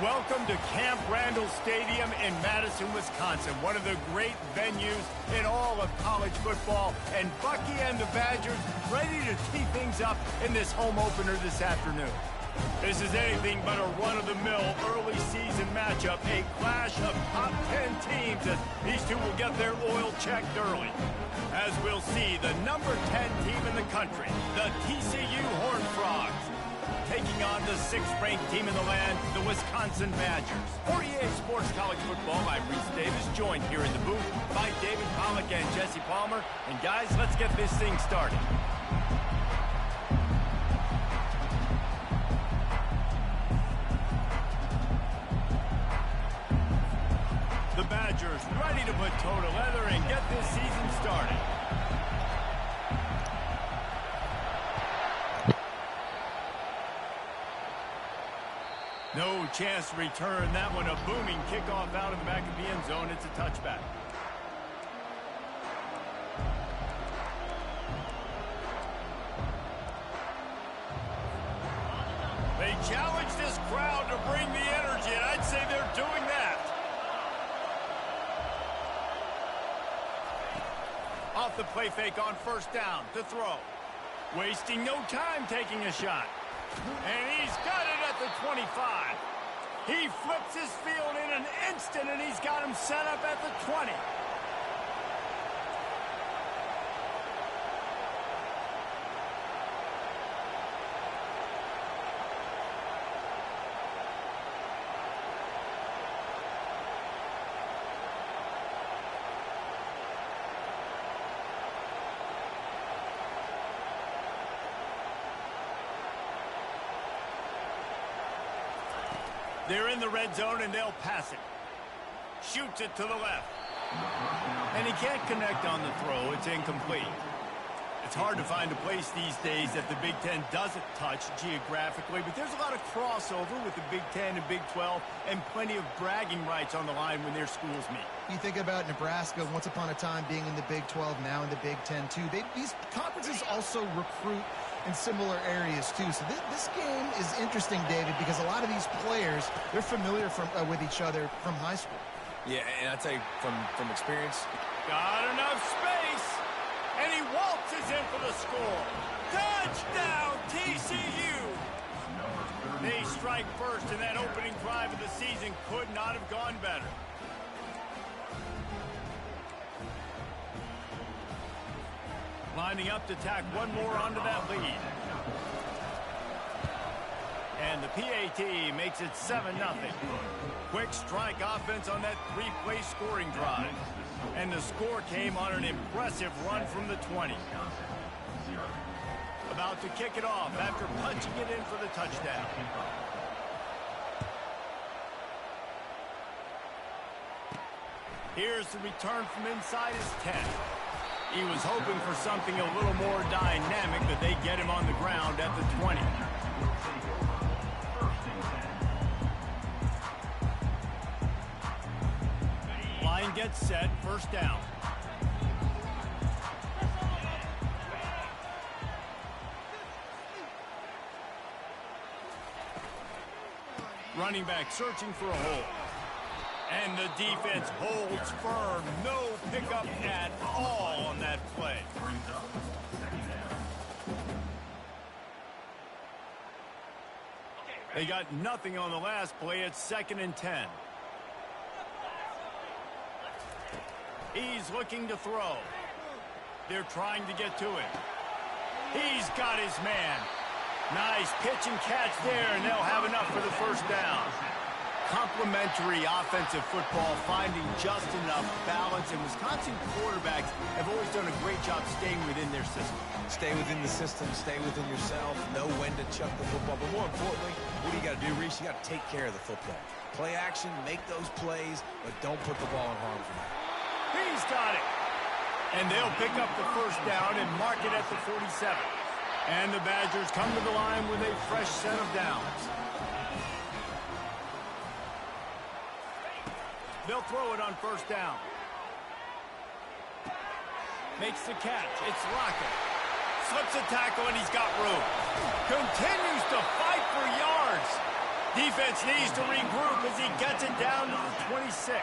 Welcome to Camp Randall Stadium in Madison, Wisconsin, one of the great venues in all of college football. And Bucky and the Badgers ready to tee things up in this home opener this afternoon. This is anything but a run-of-the-mill early season matchup, a clash of top 10 teams as these two will get their oil checked early. As we'll see, the number 10 team in the country, the TCU Horned Frogs, taking on the 6th-ranked team in the land, the Wisconsin Badgers. For EA Sports College Football, I'm Reese Davis, joined here in the booth by David Pollack and Jesse Palmer. And guys, let's get this thing started. The Badgers ready to put toe to leather and get this season started. No chance to return that one. A booming kickoff out of the back of the end zone. It's a touchback. They challenge this crowd to bring the energy, and I'd say they're doing that. Off the play fake on first down to throw. Wasting no time taking a shot. And he's got it at the 25. He flips his field in an instant, and he's got him set up at the 20. They're in the red zone, and they'll pass it. Shoots it to the left. And he can't connect on the throw. It's incomplete. It's hard to find a place these days that the Big Ten doesn't touch geographically, but there's a lot of crossover with the Big Ten and Big 12 and plenty of bragging rights on the line when their schools meet. You think about Nebraska once upon a time being in the Big 12, now in the Big 10 too. These conferences also recruit in similar areas too. So this game is interesting, David, because a lot of these players, they're familiar with each other from high school. Yeah, and I tell you from experience. Got enough space, and he waltzes in for the score. Touchdown, TCU! They strike first, and that opening drive of the season could not have gone better. Lining up to tack one more onto that lead. And the PAT makes it 7-0. Quick strike offense on that three-play scoring drive. And the score came on an impressive run from the 20. About to kick it off after punching it in for the touchdown. Here's the return from inside his 10. He was hoping for something a little more dynamic, but they get him on the ground at the 20. Line gets set, first down. Running back searching for a hole. And the defense holds firm. No pickup at all on that play. They got nothing on the last play. It's 2nd and 10. He's looking to throw. They're trying to get to him. He's got his man. Nice pitch and catch there, and they'll have enough for the first down. Complementary offensive football, finding just enough balance, and Wisconsin quarterbacks have always done a great job staying within their system. Stay within the system, stay within yourself, know when to chuck the football. But more importantly, what do you got to do, Reese? You got to take care of the football. Play action, make those plays, but don't put the ball in harm's way. He's got it. And they'll pick up the first down and mark it at the 47. And the Badgers come to the line with a fresh set of downs. They'll throw it on first down. Makes the catch. It's Lockett. Slips a tackle, and he's got room. Continues to fight for yards. Defense needs to regroup as he gets it down to the 26.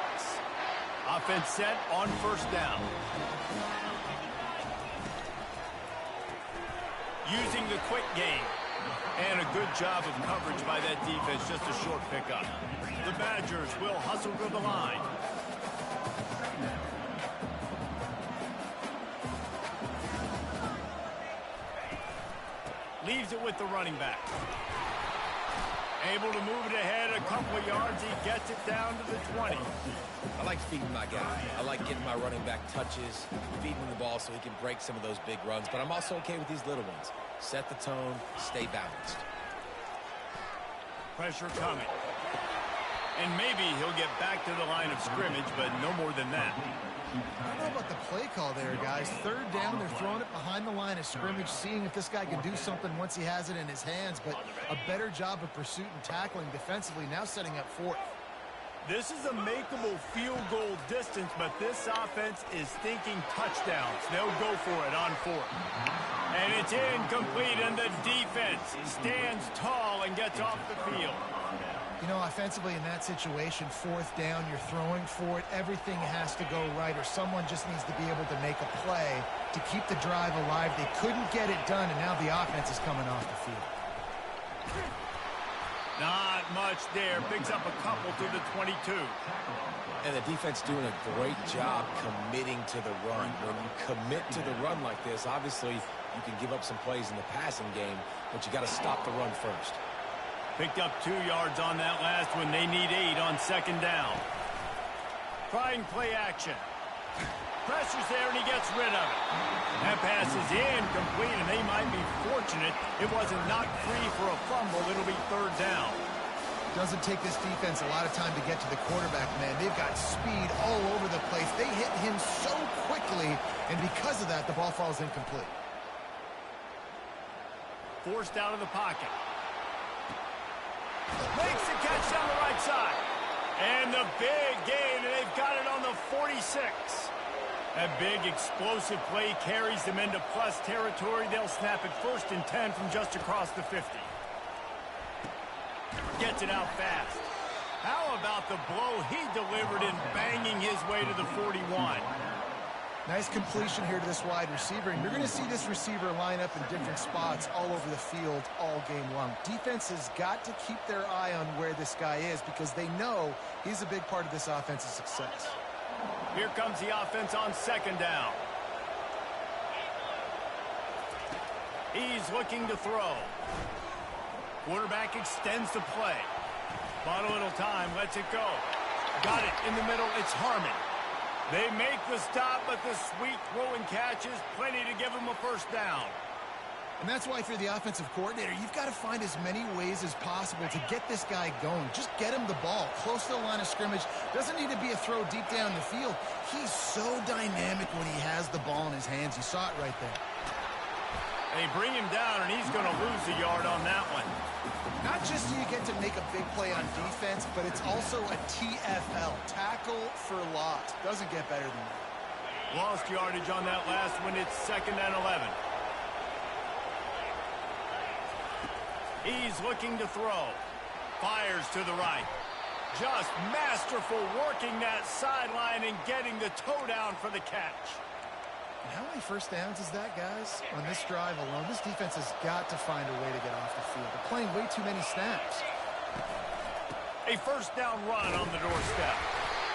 Offense set on first down. Using the quick game. And a good job of coverage by that defense, just a short pickup. The Badgers will hustle to the line. Leaves it with the running back. Able to move it ahead a couple of yards. He gets it down to the 20. I like feeding my guy. I like getting my running back touches, feeding him the ball so he can break some of those big runs. But I'm also okay with these little ones. Set the tone, stay balanced. Pressure coming. And maybe he'll get back to the line of scrimmage, but no more than that. I don't know about the play call there, guys. Third down, they're throwing it behind the line of scrimmage, seeing if this guy can do something once he has it in his hands, but a better job of pursuit and tackling defensively, now setting up fourth. This is a makeable field goal distance, but this offense is thinking touchdowns. They'll go for it on fourth. And it's incomplete, and the defense stands tall and gets off the field. You know, offensively in that situation, fourth down, you're throwing for it. Everything has to go right, or someone just needs to be able to make a play to keep the drive alive. They couldn't get it done, and now the offense is coming off the field. Not much there. Picks up a couple to the 22. And the defense doing a great job committing to the run. When you commit to the run like this, obviously you can give up some plays in the passing game, but you got to stop the run first. Picked up 2 yards on that last one. They need 8 on second down. Trying play action. Pressure's there, and he gets rid of it. That pass is incomplete, and they might be fortunate it wasn't knocked free for a fumble. It'll be third down. Doesn't take this defense a lot of time to get to the quarterback, man. They've got speed all over the place. They hit him so quickly, and because of that, the ball falls incomplete. Forced out of the pocket. Makes the catch down the right side. And the big gain, and they've got it on the 46. That big explosive play carries them into plus territory. They'll snap it first and 10 from just across the 50. Gets it out fast. How about the blow he delivered in banging his way to the 41? Nice completion here to this wide receiver, and you're going to see this receiver line up in different spots all over the field all game long. Defense has got to keep their eye on where this guy is because they know he's a big part of this offense's success. Here comes the offense on second down. He's looking to throw. Quarterback extends the play. Bought a little time, lets it go. Got it in the middle, it's Harmon. They make the stop, but the sweet throwing catch is plenty to give them a first down. And that's why for the offensive coordinator, you've got to find as many ways as possible to get this guy going. Just get him the ball close to the line of scrimmage. Doesn't need to be a throw deep down the field. He's so dynamic when he has the ball in his hands. You saw it right there. They bring him down, and he's going to lose a yard on that one. Not just do you get to make a big play on defense, but it's also a TFL, tackle for loss. Doesn't get better than that. Lost yardage on that last one. It's second and 11. He's looking to throw. Fires to the right. Just masterful working that sideline and getting the toe down for the catch. And how many first downs is that, guys? On this drive alone, this defense has got to find a way to get off the field. They're playing way too many snaps. A first down run on the doorstep.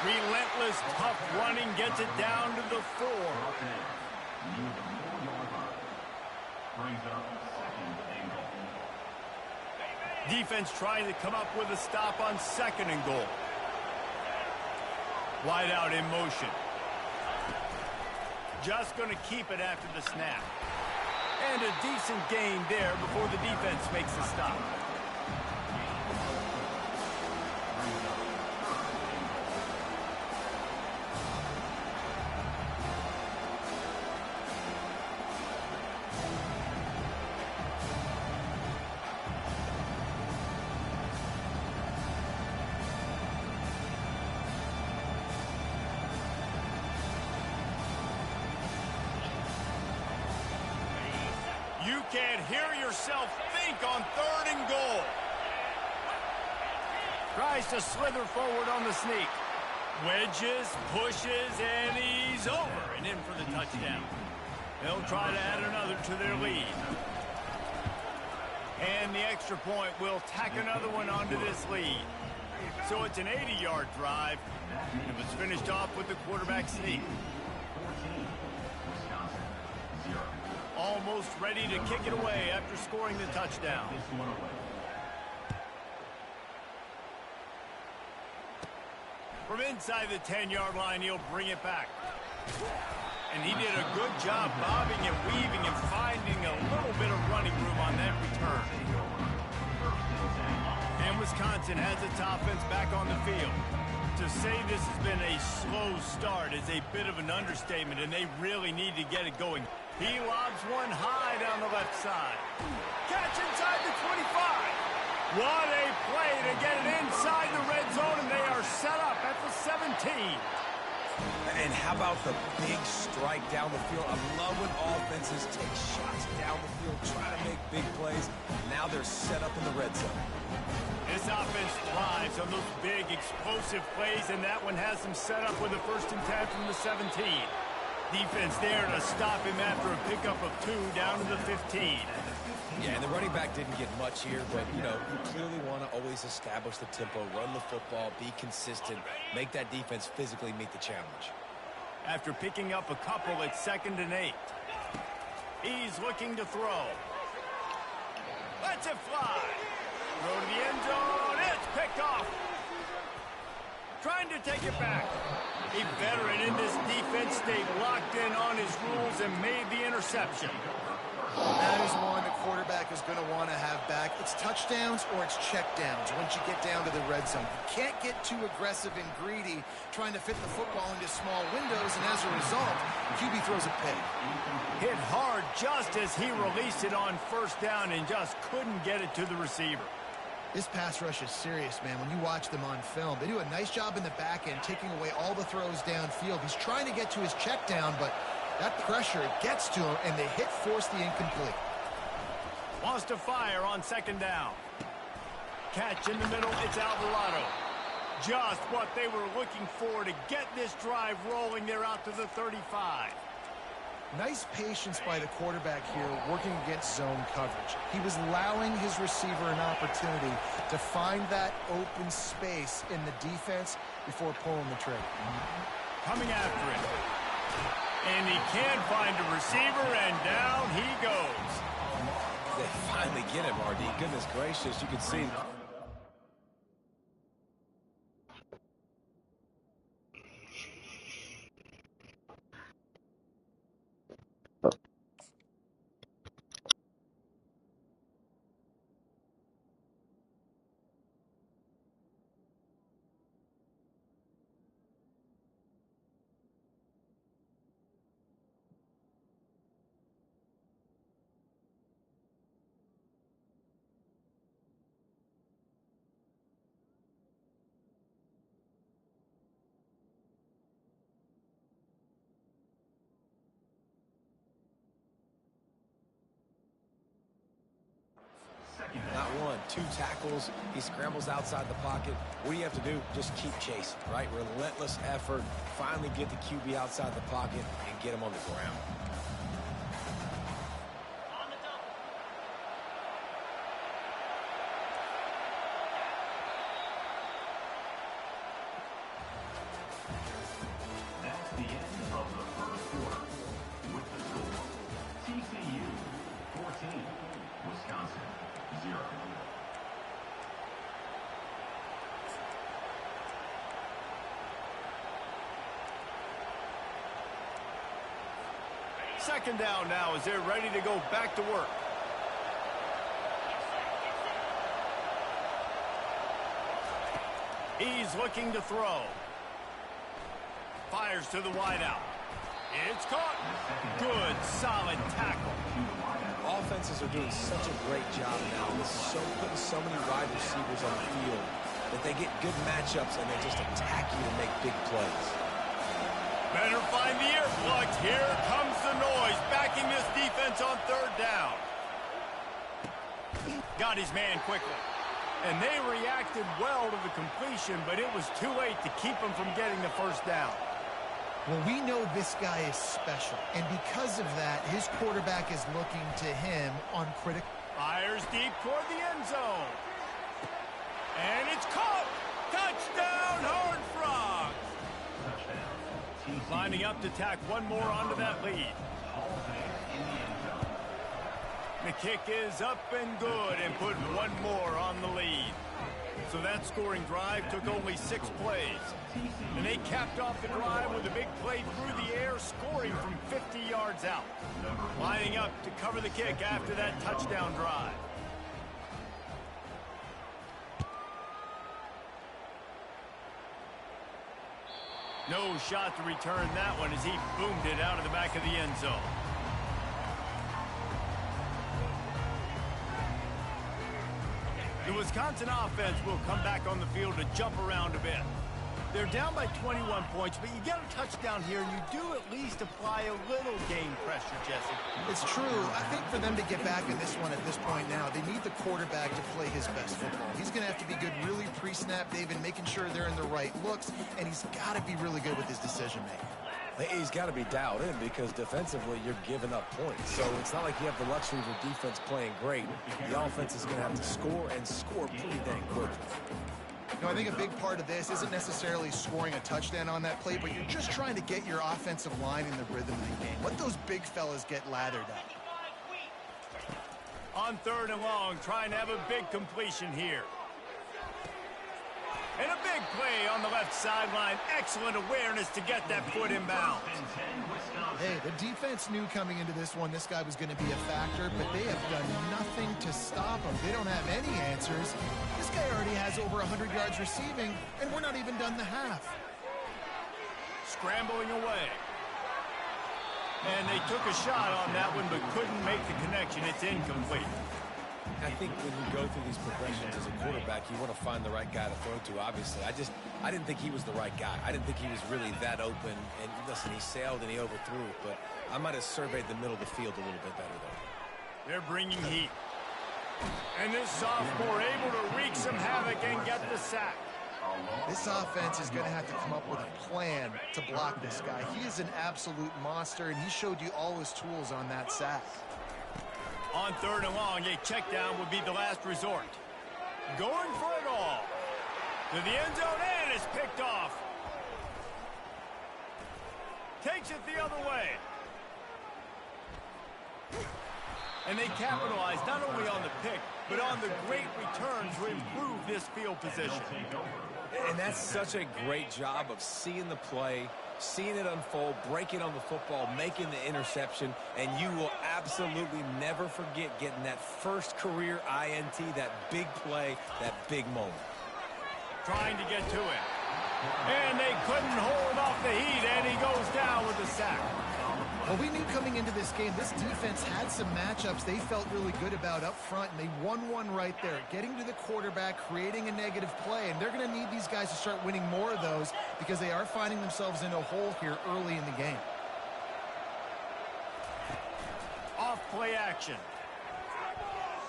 Relentless, tough running gets it down to the 4. Defense trying to come up with a stop on second and goal. Wide out in motion. Just going to keep it after the snap. And a decent gain there before the defense makes the stop. You can't hear yourself think on third and goal. tries to slither forward on the sneak. Wedges, pushes, and he's over and in for the touchdown. They'll try to add another to their lead. And the extra point will tack another one onto this lead. So it's an 80-yard drive. It was finished off with the quarterback sneak. Almost ready to kick it away after scoring the touchdown. From inside the 10-yard line, he'll bring it back. And he did a good job bobbing and weaving and finding a little bit of running room on that return. And Wisconsin has its offense back on the field. To say this has been a slow start is a bit of an understatement, and they really need to get it going. He lobs one high down the left side. Catch inside the 25. What a play to get it inside the red zone, and they are set up at the 17. And how about the big strike down the field? I love when offenses take shots down the field, try to make big plays. Now they're set up in the red zone. This offense thrives on those big, explosive plays, and that one has them set up with a 1st and 10 from the 17. Defense there to stop him after a pickup of 2 down to the 15. Yeah, and the running back didn't get much here, but, you know, you clearly want to always establish the tempo, run the football, be consistent, make that defense physically meet the challenge. After picking up a couple at 2nd and 8. He's looking to throw. Lets it fly. Throw to the end zone. It's picked off. Trying to take it back. A veteran in this defense stayed locked in on his rules and made the interception. That is one the quarterback is going to want to have back. It's touchdowns or it's checkdowns once you get down to the red zone. You can't get too aggressive and greedy trying to fit the football into small windows, and as a result, QB throws a pick. Hit hard just as he released it on 1st down and just couldn't get it to the receiver. This pass rush is serious, man. When you watch them on film, they do a nice job in the back end, taking away all the throws downfield. He's trying to get to his check down, but that pressure gets to him, and the hit forced the incomplete. Wants to fire on 2nd down. Catch in the middle, it's Alvarado. Just what they were looking for to get this drive rolling. They're out to the 35. Nice patience by the quarterback here, working against zone coverage. He was allowing his receiver an opportunity to find that open space in the defense before pulling the trigger. Coming after it. And he can find a receiver, and down he goes. They finally get him, RD. Goodness gracious, you can see. Not one, 2 tackles. He scrambles outside the pocket. What do you have to do? Just keep chasing, right? Relentless effort. Finally get the QB outside the pocket and get him on the ground. That's the end of the 1st quarter. With the score, TCU 14, Wisconsin 0. Second down now as they're ready to go back to work. He's looking to throw. Fires to the wideout. It's caught. Good, solid tackle. Offenses are doing such a great job now. Putting so many wide receivers on the field that they get good matchups and they just attack you and make big plays. Better find the earplugs. Here comes the noise, backing this defense on 3rd down. Got his man quickly. And they reacted well to the completion, but it was too late to keep them from getting the first down. Well, we know this guy is special, and because of that, his quarterback is looking to him on critical. Fires deep toward the end zone. And it's caught! Touchdown, Horned Frogs! Lining up to tack one more onto that lead. The kick is up and good and put one more on the lead. So that scoring drive took only 6 plays. And they capped off the drive with a big play through the air, scoring from 50 yards out. Lining up to cover the kick after that touchdown drive. No shot to return that one as he boomed it out of the back of the end zone. The Wisconsin offense will come back on the field to jump around a bit. They're down by 21 points, but you get a touchdown here, and you do at least apply a little game pressure, Jesse. It's true. I think for them to get back in this one at this point now, they need the quarterback to play his best football. He's going to have to be good really pre-snap, David, making sure they're in the right looks, and he's got to be really good with his decision-making. He's got to be dialed in because defensively you're giving up points. So it's not like you have the luxury of your defense playing great. The offense is going to have to score and score pretty dang quickly. I think a big part of this isn't necessarily scoring a touchdown on that play, but you're just trying to get your offensive line in the rhythm of the game. Let those big fellas get lathered up. On 3rd and long, trying to have a big completion here. And a big play on the left sideline. Excellent awareness to get that foot in bounds. Hey, the defense knew coming into this one this guy was going to be a factor, but they have done nothing to stop him. They don't have any answers. This guy already has over 100 yards receiving, and we're not even done the half. Scrambling away. And they took a shot on that one, but couldn't make the connection. It's incomplete. I think when you go through these progressions as a quarterback, you want to find the right guy to throw to, obviously. I didn't think he was the right guy. I didn't think he was really that open. And listen, he sailed and he overthrew it, but I might have surveyed the middle of the field a little bit better, though. They're bringing heat. And this sophomore able to wreak some havoc and get the sack. This offense is going to have to come up with a plan to block this guy. He is an absolute monster, and he showed you all his tools on that sack. On 3rd and long, a check down would be the last resort. Going for it all. To the end zone, and it's picked off. Takes it the other way. And they capitalize not only on the pick, but on the great return to improve this field position. And that's such a great job of seeing the play, seeing it unfold, breaking on the football, making the interception, and you will absolutely never forget getting that first career INT, that big play, that big moment. Trying to get to it. And they couldn't hold off the heat, and he goes down with the sack. Well, we knew coming into this game, this defense had some matchups they felt really good about up front, and they won one right there, getting to the quarterback, creating a negative play, and they're going to need these guys to start winning more of those because they are finding themselves in a hole here early in the game. Off play action.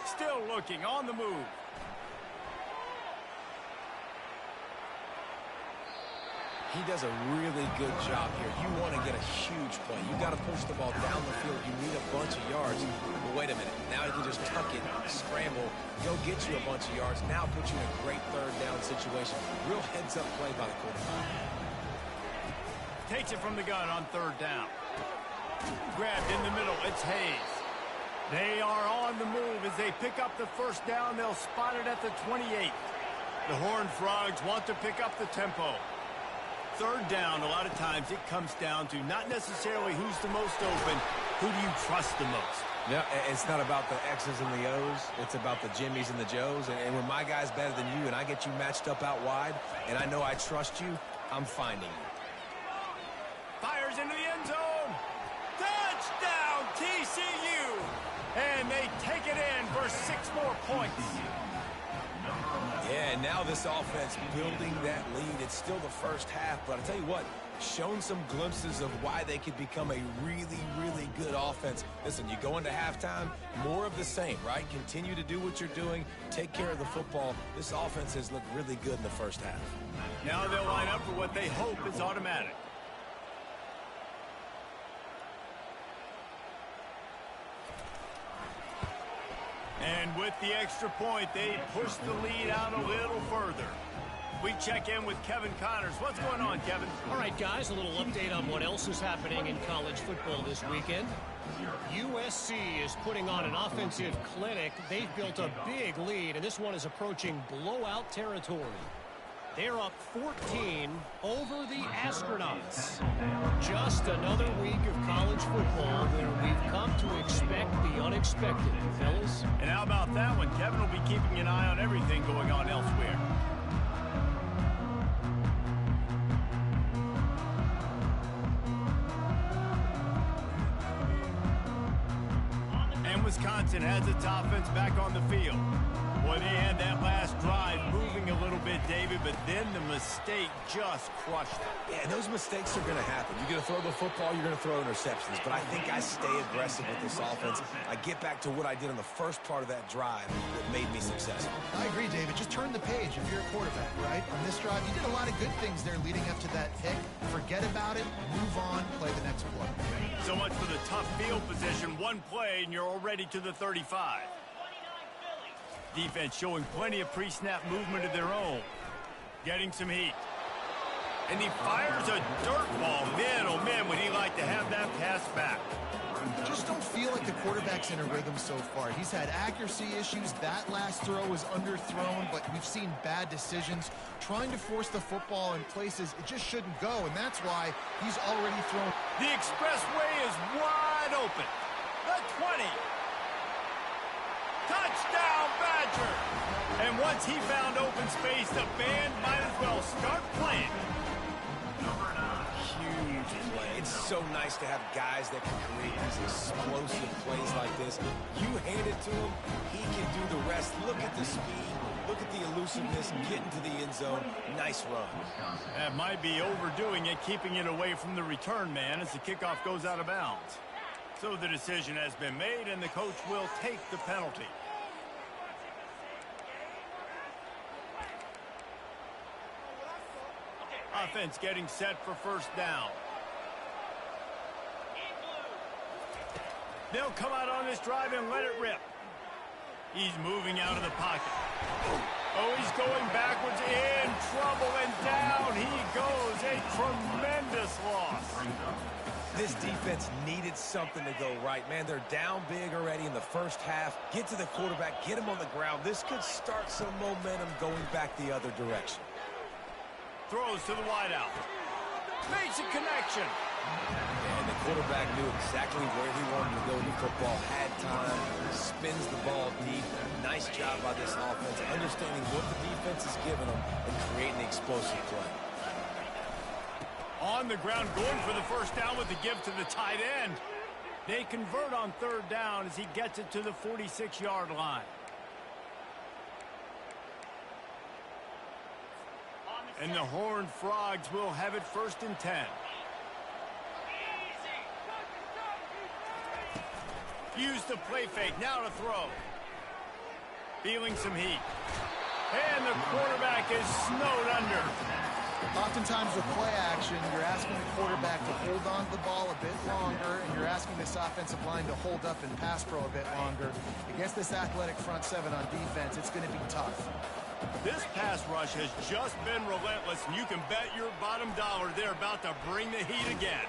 Still looking, on the move. He does a really good job here. You want to get a huge play. You got to push the ball down the field. You need a bunch of yards. But wait a minute. Now he can just tuck it, scramble, go get you a bunch of yards. Now put you in a great 3rd down situation. Real heads-up play by the quarterback. Takes it from the gun on 3rd down. Grabbed in the middle. It's Hayes. They are on the move as they pick up the 1st down. They'll spot it at the 28. The Horned Frogs want to pick up the tempo. 3rd down, a lot of times it comes down to not necessarily who's the most open, who do you trust the most? Yeah, it's not about the X's and the O's. It's about the Jimmys and the Joes. And when my guy's better than you and I get you matched up out wide and I know I trust you, I'm finding you. Fires into the end zone. Touchdown, TCU. And they take it in for 6 more points. Yeah, and now this offense building that lead. It's still the first half, but I tell you what, shown some glimpses of why they could become a really, really good offense. Listen, you go into halftime, more of the same, right? Continue to do what you're doing, take care of the football. This offense has looked really good in the first half. Now they'll line up for what they hope is automatic. And with the extra point, they push the lead out a little further. We check in with Kevin Connors. What's going on, Kevin? All right, guys, a little update on what else is happening in college football this weekend. USC is putting on an offensive clinic. They've built a big lead, and this one is approaching blowout territory. They're up 14 over the Astronauts. Just another week of college football where we've come to expect the unexpected, fellas. And how about that one? Kevin will be keeping an eye on everything going on elsewhere. And Wisconsin has its offense back on the field. Boy, they had that last drive moving a little bit, David, but then the mistake just crushed them. Yeah, and those mistakes are going to happen. You're going to throw the football, you're going to throw interceptions. But I think I stay aggressive with this offense. I get back to what I did on the first part of that drive that made me successful. I agree, David. Just turn the page if you're a quarterback, right? On this drive, you did a lot of good things there leading up to that pick. Forget about it, move on, play the next play. So much for the tough field position. One play, and you're already to the 35. Defense showing plenty of pre-snap movement of their own. Getting some heat. And he fires a dirt ball. Man, oh man, would he like to have that pass back. Just don't feel like the quarterback's in a rhythm so far. He's had accuracy issues. That last throw was underthrown, but we've seen bad decisions. Trying to force the football in places it just shouldn't go, and that's why he's already thrown. The expressway is wide open. The 20. Touchdown, Badger! And once he found open space, the band might as well start playing. Huge play. It's so nice to have guys that can create these explosive plays like this. You hand it to him, he can do the rest. Look at the speed. Look at the elusiveness, get into the end zone. Nice run. That might be overdoing it, keeping it away from the return man as the kickoff goes out of bounds. So the decision has been made, and the coach will take the penalty. Offense getting set for first down. They'll come out on this drive and let it rip. He's moving out of the pocket. Oh, he's going backwards, in trouble, and down he goes. A tremendous loss. This defense needed something to go right. Man, they're down big already in the first half. Get to the quarterback, get him on the ground. This could start some momentum going back the other direction. Throws to the wideout. Makes a connection. And the quarterback knew exactly where he wanted to go with the football. Had time, spins the ball deep. Nice job by this offense, understanding what the defense is giving them and creating the explosive play. On the ground, going for the first down with the give to the tight end. They convert on third down as he gets it to the 46-yard line. And the Horned Frogs will have it 1st and 10. Use the play fake, now to throw. Feeling some heat. And the quarterback is snowed under. Oftentimes with play action, you're asking the quarterback to hold on to the ball a bit longer, and you're asking this offensive line to hold up and pass pro a bit longer. Against this athletic front seven on defense, it's going to be tough. This pass rush has just been relentless, and you can bet your bottom dollar they're about to bring the heat again.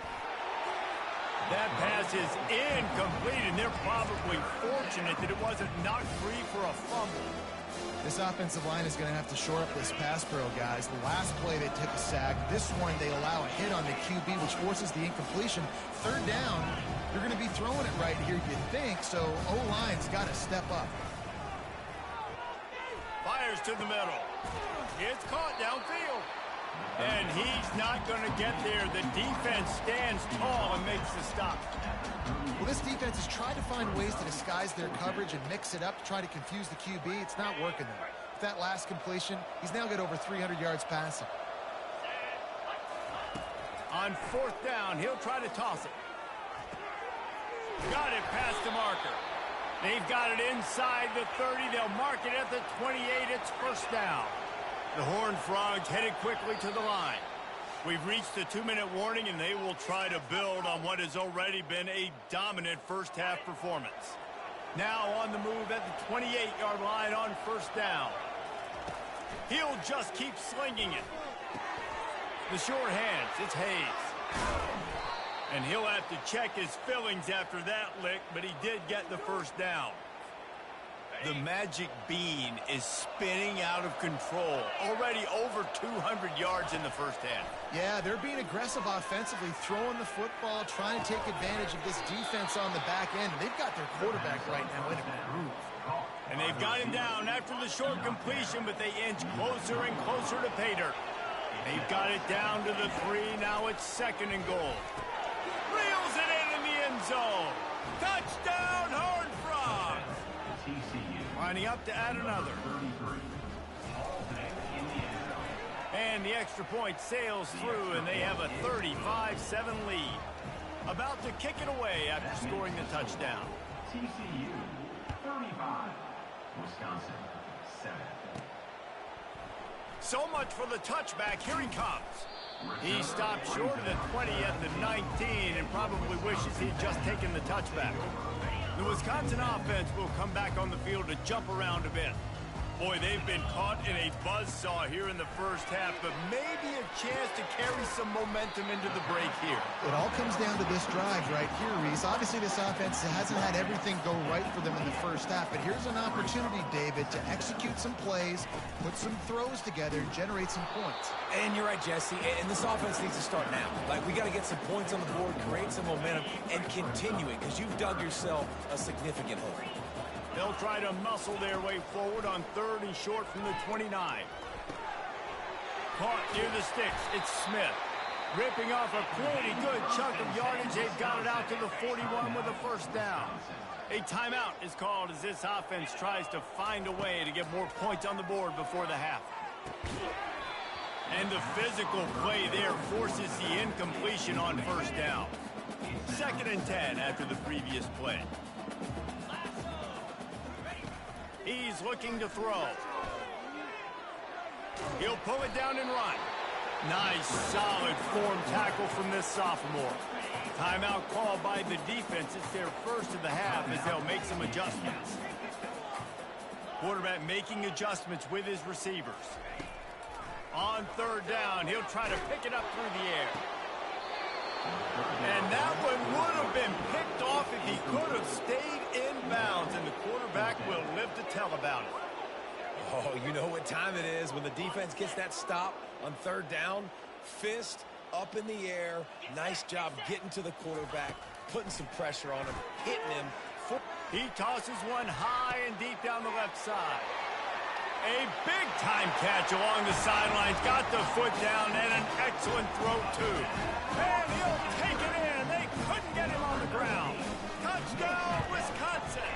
That pass is incomplete, and they're probably fortunate that it wasn't knocked free for a fumble. This offensive line is going to have to shore up this pass pro, guys. The last play they took a sack. This one they allow a hit on the QB, which forces the incompletion. Third down, they're going to be throwing it right here, you think, so O-line's got to step up. Fires to the middle. It's caught downfield. And he's not going to get there. The defense stands tall and makes the stop. Well, this defense has tried to find ways to disguise their coverage and mix it up to try to confuse the QB. It's not working, though. With that last completion, he's now got over 300 yards passing. On fourth down, he'll try to toss it. Got it past the marker. They've got it inside the 30. They'll mark it at the 28. It's first down. The Horned Frogs headed quickly to the line. We've reached the 2-minute warning, and they will try to build on what has already been a dominant first-half performance. Now on the move at the 28-yard line on first down. He'll just keep slinging it. The short hands, it's Hayes. And he'll have to check his fillings after that lick, but he did get the first down. The magic bean is spinning out of control. Already over 200 yards in the first half. Yeah, they're being aggressive offensively, throwing the football, trying to take advantage of this defense on the back end. And they've got their quarterback right now in a groove. And they've got him down after the short completion, but they inch closer and closer to pay dirt. They've got it down to the 3. Now it's second and goal. Reels it in the end zone. Touchdown, Horned Frogs. Lining up to add another. And the extra point sails through, and they have a 35-7 lead. About to kick it away after scoring the touchdown. TCU 35, Wisconsin 7. So much for the touchback. Here he comes. He stopped short of the 20 at the 19 and probably wishes he'd just taken the touchback. The Wisconsin offense will come back on the field to jump around a bit. Boy, they've been caught in a buzzsaw here in the first half, but maybe a chance to carry some momentum into the break here. It all comes down to this drive right here, Reese. Obviously, this offense hasn't had everything go right for them in the first half, but here's an opportunity, David, to execute some plays, put some throws together, and generate some points. And you're right, Jesse, and this offense needs to start now. Like, we got to get some points on the board, create some momentum, and continue it, because you've dug yourself a significant hole. They'll try to muscle their way forward on third and short from the 29. Caught near the sticks. It's Smith. Ripping off a pretty good chunk of yardage. They've got it out to the 41 with a first down. A timeout is called as this offense tries to find a way to get more points on the board before the half. And the physical play there forces the incompletion on first down. 2nd and 10 after the previous play. He's looking to throw. He'll pull it down and run. Nice, solid form tackle from this sophomore. Timeout called by the defense. It's their first of the half as they'll make some adjustments. Quarterback making adjustments with his receivers. On third down, he'll try to pick it up through the air. And that one would have been picked off if he could have stayed in bounds, and the quarterback will live to tell about it. Oh, you know what time it is when the defense gets that stop on third down. Fist up in the air. Nice job getting to the quarterback, putting some pressure on him, hitting him. He tosses one high and deep down the left side. A big-time catch along the sidelines. Got the foot down and an excellent throw, too. And he'll take it in. They couldn't get him on the ground. Touchdown, Wisconsin.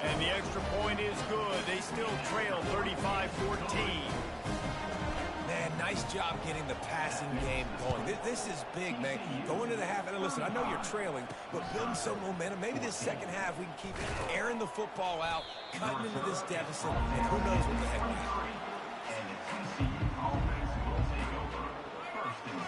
And the extra point is good. They still trail 35-14. Man, nice job getting the passing game going. This is big, man. Going into the half, and listen, I know you're trailing, but building some momentum. Maybe this second half we can keep airing the football out, cutting into this deficit, and who knows what the heck we have. And the TCU offense will take over 1st and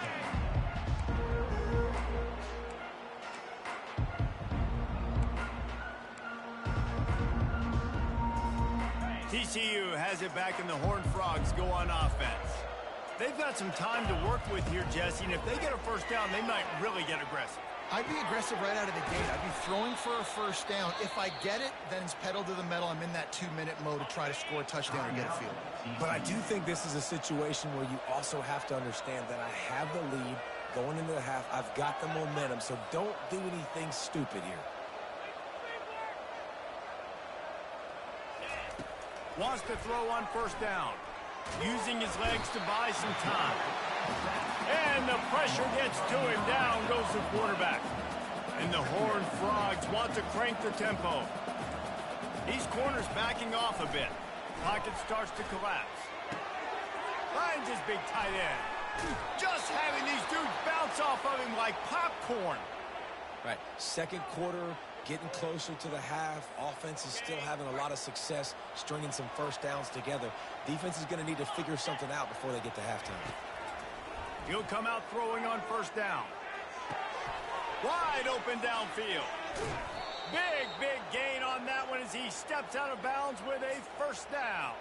10. TCU has it back, and the Horned Frogs go on offense. They've got some time to work with here, Jesse, and if they get a first down, they might really get aggressive. I'd be aggressive right out of the gate. I'd be throwing for a first down. If I get it, then it's pedal to the metal. I'm in that 2-minute mode to try to score a touchdown or get a field. But I do think this is a situation where you also have to understand that I have the lead going into the half. I've got the momentum, so don't do anything stupid here. Wants to throw on first down. Using his legs to buy some time. And the pressure gets to him. Down goes the quarterback. And the Horned Frogs want to crank the tempo. These corners backing off a bit. Pocket starts to collapse. Finds his big tight end. Just having these dudes bounce off of him like popcorn. Right, second quarter, getting closer to the half. Offense is still having a lot of success stringing some first downs together. Defense is going to need to figure something out before they get to halftime. He'll come out throwing on first down. Wide open downfield. Big gain on that one as he steps out of bounds with a first down.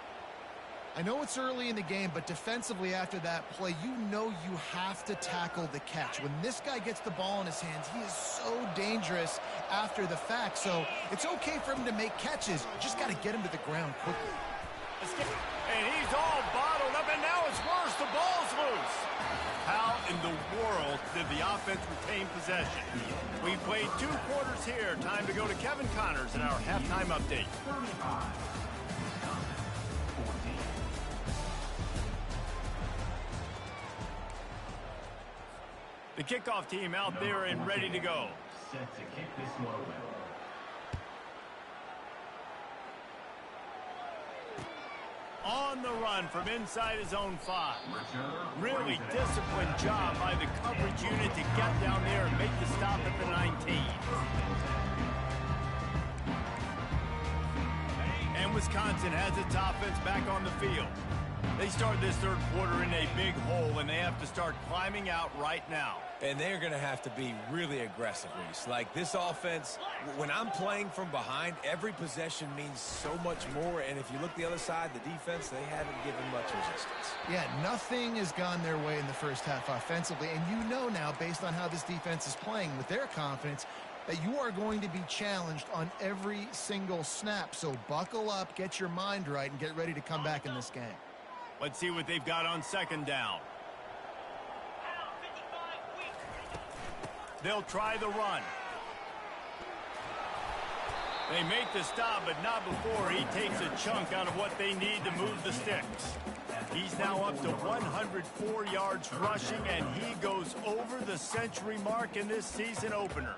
I know it's early in the game, but defensively after that play, you know you have to tackle the catch. When this guy gets the ball in his hands, he is so dangerous after the fact. So it's okay for him to make catches. You just got to get him to the ground quickly. And he's all bottled up, and now it's worse. The ball's loose. How in the world did the offense retain possession? We played 2 quarters here. Time to go to Kevin Connors in our halftime update. The kickoff team out there and ready to go. Set to kick this one away. On the run from inside his own 5. Really disciplined job by the coverage unit to get down there and make the stop at the 19. And Wisconsin has its offense back on the field. They start this third quarter in a big hole, and they have to start climbing out right now. And they're going to have to be really aggressive, Reese. Like this offense, when I'm playing from behind, every possession means so much more. And if you look the other side, the defense, they haven't given much resistance. Yeah, nothing has gone their way in the first half offensively. And you know now, based on how this defense is playing with their confidence, that you are going to be challenged on every single snap. So buckle up, get your mind right, and get ready to come back in this game. Let's see what they've got on second down. They'll try the run. They make the stop, but not before he takes a chunk out of what they need to move the sticks. He's now up to 104 yards rushing, and he goes over the century mark in this season opener.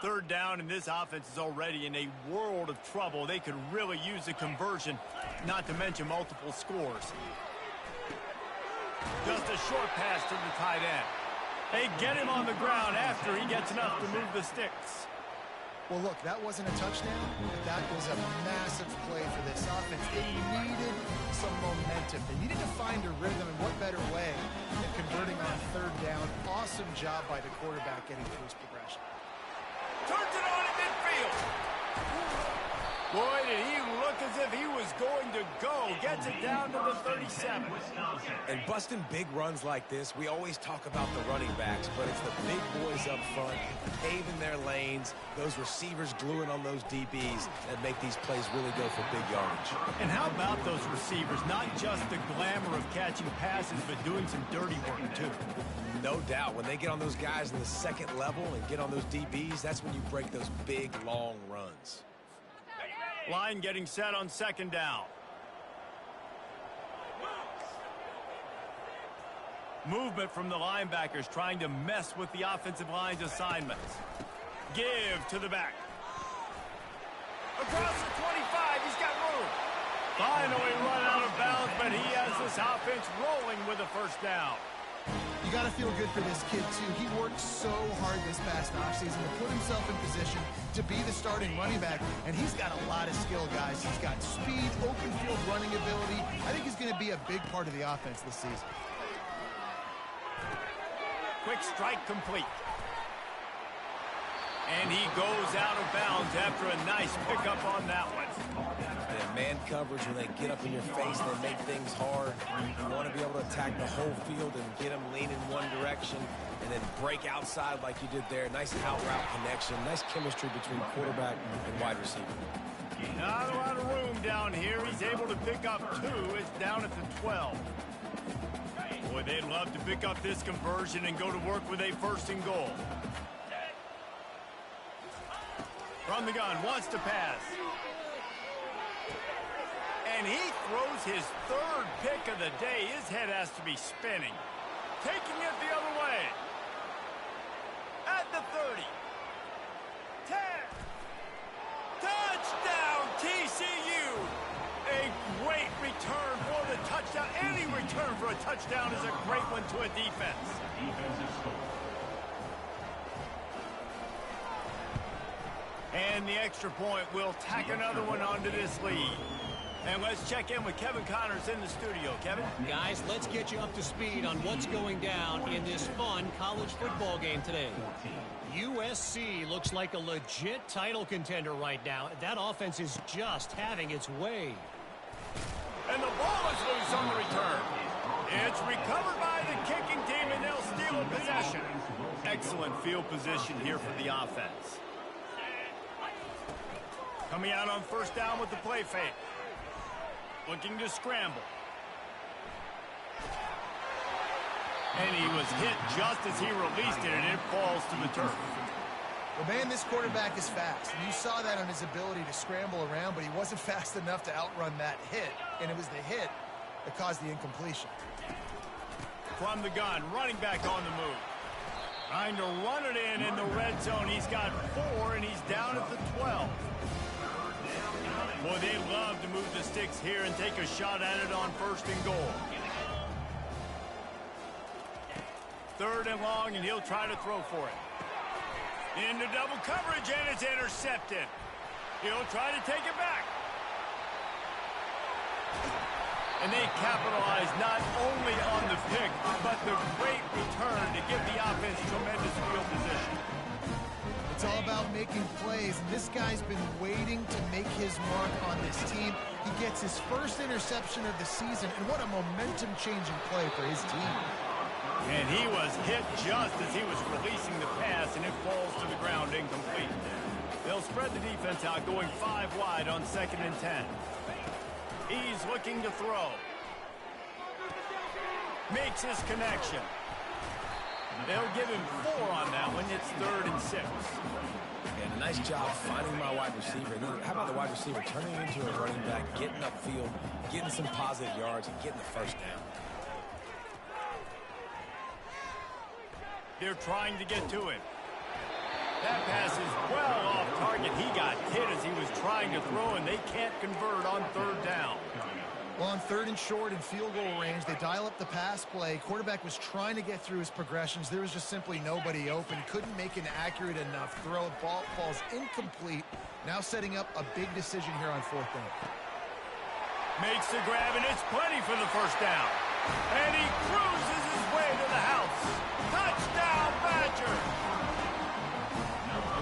Third down, and this offense is already in a world of trouble. They could really use a conversion, not to mention multiple scores. Just a short pass to the tight end. They get him on the ground after he gets enough to move the sticks. Well, look, that wasn't a touchdown, but that was a massive play for this offense. They needed some momentum. They needed to find a rhythm, and what better way than converting on third down. Awesome job by the quarterback getting through his progression. Turns it on in midfield. Boy, did he look as if he was going to go. Gets it down to the 37. And busting big runs like this, we always talk about the running backs, but it's the big boys up front, paving their lanes, those receivers gluing on those DBs that make these plays really go for big yardage. And how about those receivers? Not just the glamour of catching passes, but doing some dirty work, too. No doubt. When they get on those guys in the second level and get on those DBs, that's when you break those big, long runs. Line getting set on second down. Movement from the linebackers trying to mess with the offensive line's assignments. Give to the back. Across the 25, he's got room. Finally run out of bounds, but he has this offense rolling with a first down. You got to feel good for this kid, too. He worked so hard this past offseason to put himself in position to be the starting running back, and he's got a lot of skill, guys. He's got speed, open field running ability. I think he's going to be a big part of the offense this season. Quick strike complete. And he goes out of bounds after a nice pickup on that one. And man coverage, when they get up in your face, they make things hard. You want to be able to attack the whole field and get them leaning one direction and then break outside like you did there. Nice out route connection. Nice chemistry between quarterback and wide receiver. Not a lot of room down here. He's able to pick up 2. It's down at the 12. Boy, they'd love to pick up this conversion and go to work with a first and goal. From the gun, wants to pass. And he throws his third pick of the day. His head has to be spinning. Taking it the other way. At the 30. 10. touchdown is a great one to a defense. Defensive score. And the extra point will tack another one onto this lead. And let's check in with Kevin Connors in the studio. Kevin? Guys, let's get you up to speed on what's going down in this fun college football game today. USC looks like a legit title contender right now. That offense is just having its way. And the ball is loose on the return. It's recovered by the kicking team, and they'll steal a possession. Excellent field position here for the offense. Coming out on first down with the play fake. Looking to scramble. And he was hit just as he released it, and it falls to the turf. Well, man, this quarterback is fast. You saw that on his ability to scramble around, but he wasn't fast enough to outrun that hit. And it was the hit that caused the incompletion. From the gun, running back on the move. Trying to run it in the red zone. He's got 4, and he's down at the 12. Boy, they love to move the sticks here and take a shot at it on first and goal. 3rd and long, and he'll try to throw for it. Into double coverage, and it's intercepted. He'll try to take it back. And they capitalize not only on the pick, but the great return to give the offense tremendous field position. It's all about making plays, and this guy's been waiting to make his mark on this team. He gets his first interception of the season, and what a momentum-changing play for his team. And he was hit just as he was releasing the pass, and it falls to the ground incomplete. They'll spread the defense out, going 5 wide on 2nd and 10. He's looking to throw. Makes his connection. They'll give him 4 on that one. It's 3rd and 6. And a nice job finding my wide receiver. And then, how about the wide receiver turning into a running back, getting upfield, getting some positive yards, and getting the first down. They're trying to get to him. That pass is well off target. He got hit as he was trying to throw, and they can't convert on 3rd down. Well, on 3rd and short and field goal range, they dial up the pass play. Quarterback was trying to get through his progressions. There was just simply nobody open. Couldn't make an accurate enough throw. Ball falls incomplete. Now setting up a big decision here on 4th down. Makes the grab, and it's plenty for the first down. And he cruises his way to the house. Touchdown, Badger!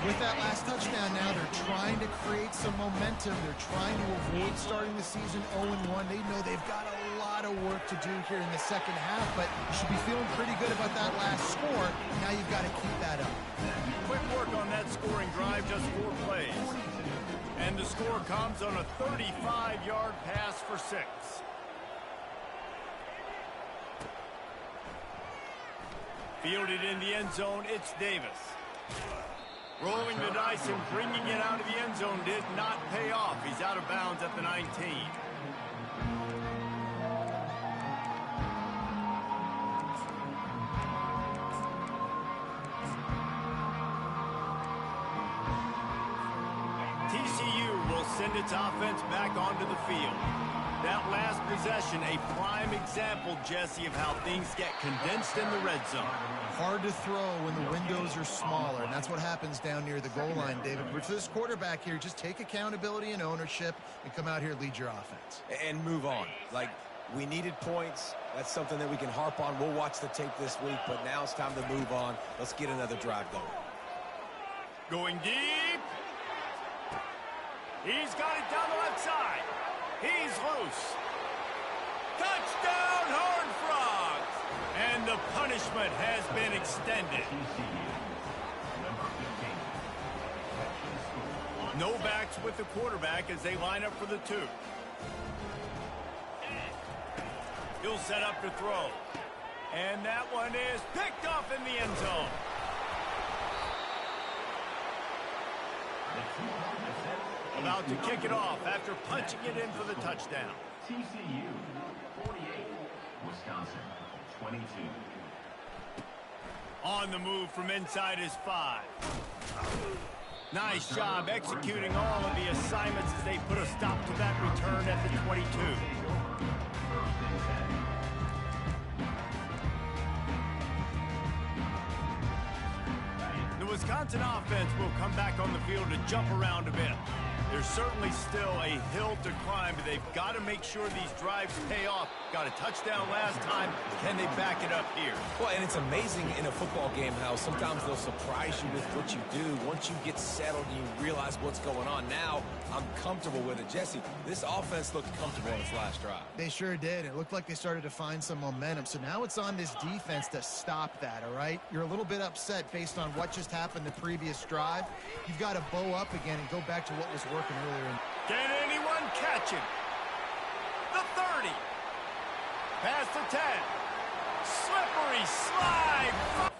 With that last touchdown now, they're trying to create some momentum. They're trying to avoid starting the season 0-1. They know they've got a lot of work to do here in the second half, but you should be feeling pretty good about that last score. Now you've got to keep that up. Quick work on that scoring drive, just 4 plays. And the score comes on a 35-yard pass for 6. Fielded in the end zone, it's Davis. Rolling the dice and bringing it out of the end zone did not pay off. He's out of bounds at the 19. TCU will send its offense back onto the field. That last possession, a prime example, Jesse, of how things get condensed in the red zone. Hard to throw when the windows are smaller, and that's what happens down near the goal line, David. But for this quarterback here, just take accountability and ownership and come out here and lead your offense. And move on. Like, we needed points. That's something that we can harp on. We'll watch the tape this week, but now it's time to move on. Let's get another drive going. Going deep. He's got it down the left side. He's loose. Touchdown, Horned Frogs! And the punishment has been extended. No backs with the quarterback as they line up for the 2. He'll set up to throw. And that one is picked off in the end zone. About to kick it off after punching it in for the touchdown. TCU 48, Wisconsin 22. On the move from inside his 5. Nice job executing all of the assignments as they put a stop to that return at the 22. Wisconsin offense will come back on the field to jump around a bit. There's certainly still a hill to climb, but they've got to make sure these drives pay off. Got a touchdown last time. Can they back it up here? Well, and it's amazing in a football game how sometimes they'll surprise you with what you do. Once you get settled and you realize what's going on, now I'm comfortable with it. Jesse, this offense looked comfortable on its last drive. They sure did. It looked like they started to find some momentum. So now it's on this defense to stop that, all right? You're a little bit upset based on what just happened the previous drive. You've got to bow up again and go back to what was working earlier. Can anyone catch him? The 30. Past the 10. Slippery slide.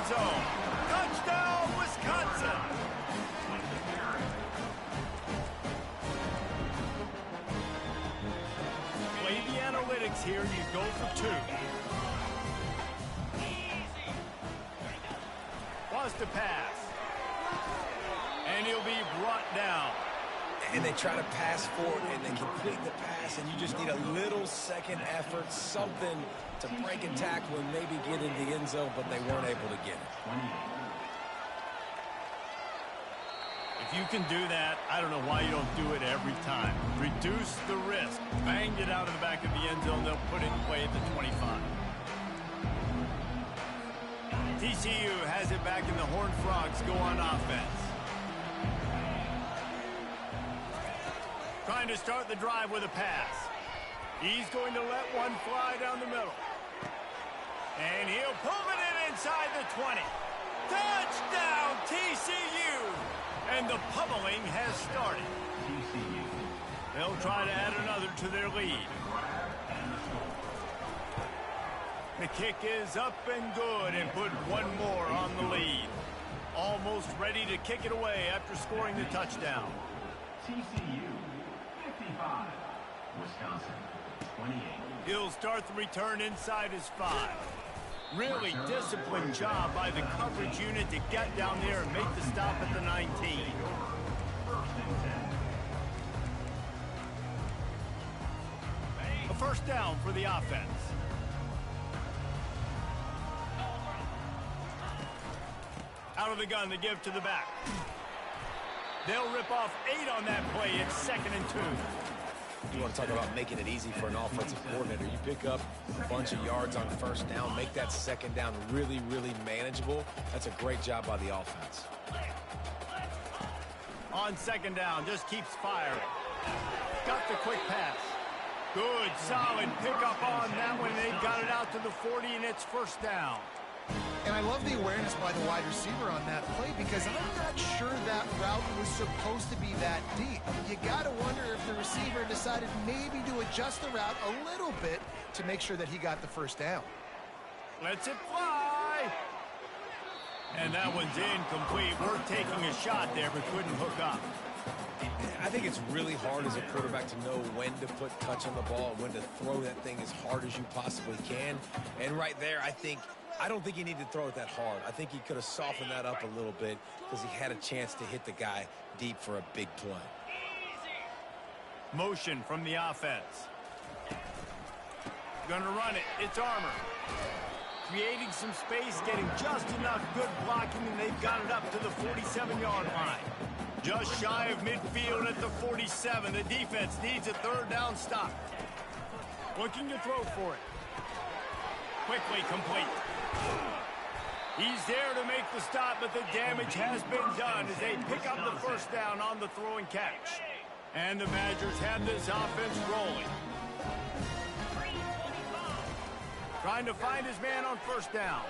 Touchdown, Wisconsin! Play the analytics here. You go for 2. Wants to pass. And he'll be brought down. And they try to pass forward, and they complete the pass, and you just need a little second effort, something to break a tackle and maybe get into the end zone, but they weren't able to get it. If you can do that, I don't know why you don't do it every time. Reduce the risk. Banged it out of the back of the end zone. They'll put it in play at the 25. TCU has it back, and the Horned Frogs go on offense. Trying to start the drive with a pass. He's going to let one fly down the middle. And he'll pull it in inside the 20. Touchdown, TCU! And the pummeling has started. They'll try to add another to their lead. The kick is up and good and put one more on the lead. Almost ready to kick it away after scoring the touchdown. TCU 55, Wisconsin 28. He'll start the return inside his 5. Really disciplined job by the coverage unit to get down there and make the stop at the 19. First and 10. A first down for the offense. Out of the gun to give to the back. They'll rip off 8 on that play. It's 2nd and 2. You want to talk about making it easy for an offensive coordinator. You pick up a bunch of yards on first down, make that second down really, really manageable. That's a great job by the offense. On second down, just keeps firing. Got the quick pass. Good, solid pickup on that one. They've got it out to the 40, and it's first down. And I love the awareness by the wide receiver on that play because I'm not sure that route was supposed to be that deep. You got to wonder if the receiver decided maybe to adjust the route a little bit to make sure that he got the first down. Lets it fly. And that one's incomplete. Worth taking a shot there, but couldn't hook up. I think it's really hard as a quarterback to know when to put touch on the ball and when to throw that thing as hard as you possibly can. And right there, I don't think he needed to throw it that hard. I think he could have softened that up a little bit because he had a chance to hit the guy deep for a big play. Motion from the offense. Gonna run it. It's Armour. Creating some space, getting just enough good blocking, and they've got it up to the 47-yard line. Just shy of midfield at the 47. The defense needs a third down stop. Looking to throw for it. Quickly complete. He's there to make the stop, but the damage has been done as they pick up the first down on the throw and catch. And the Badgers have this offense rolling. Trying to find his man on first down.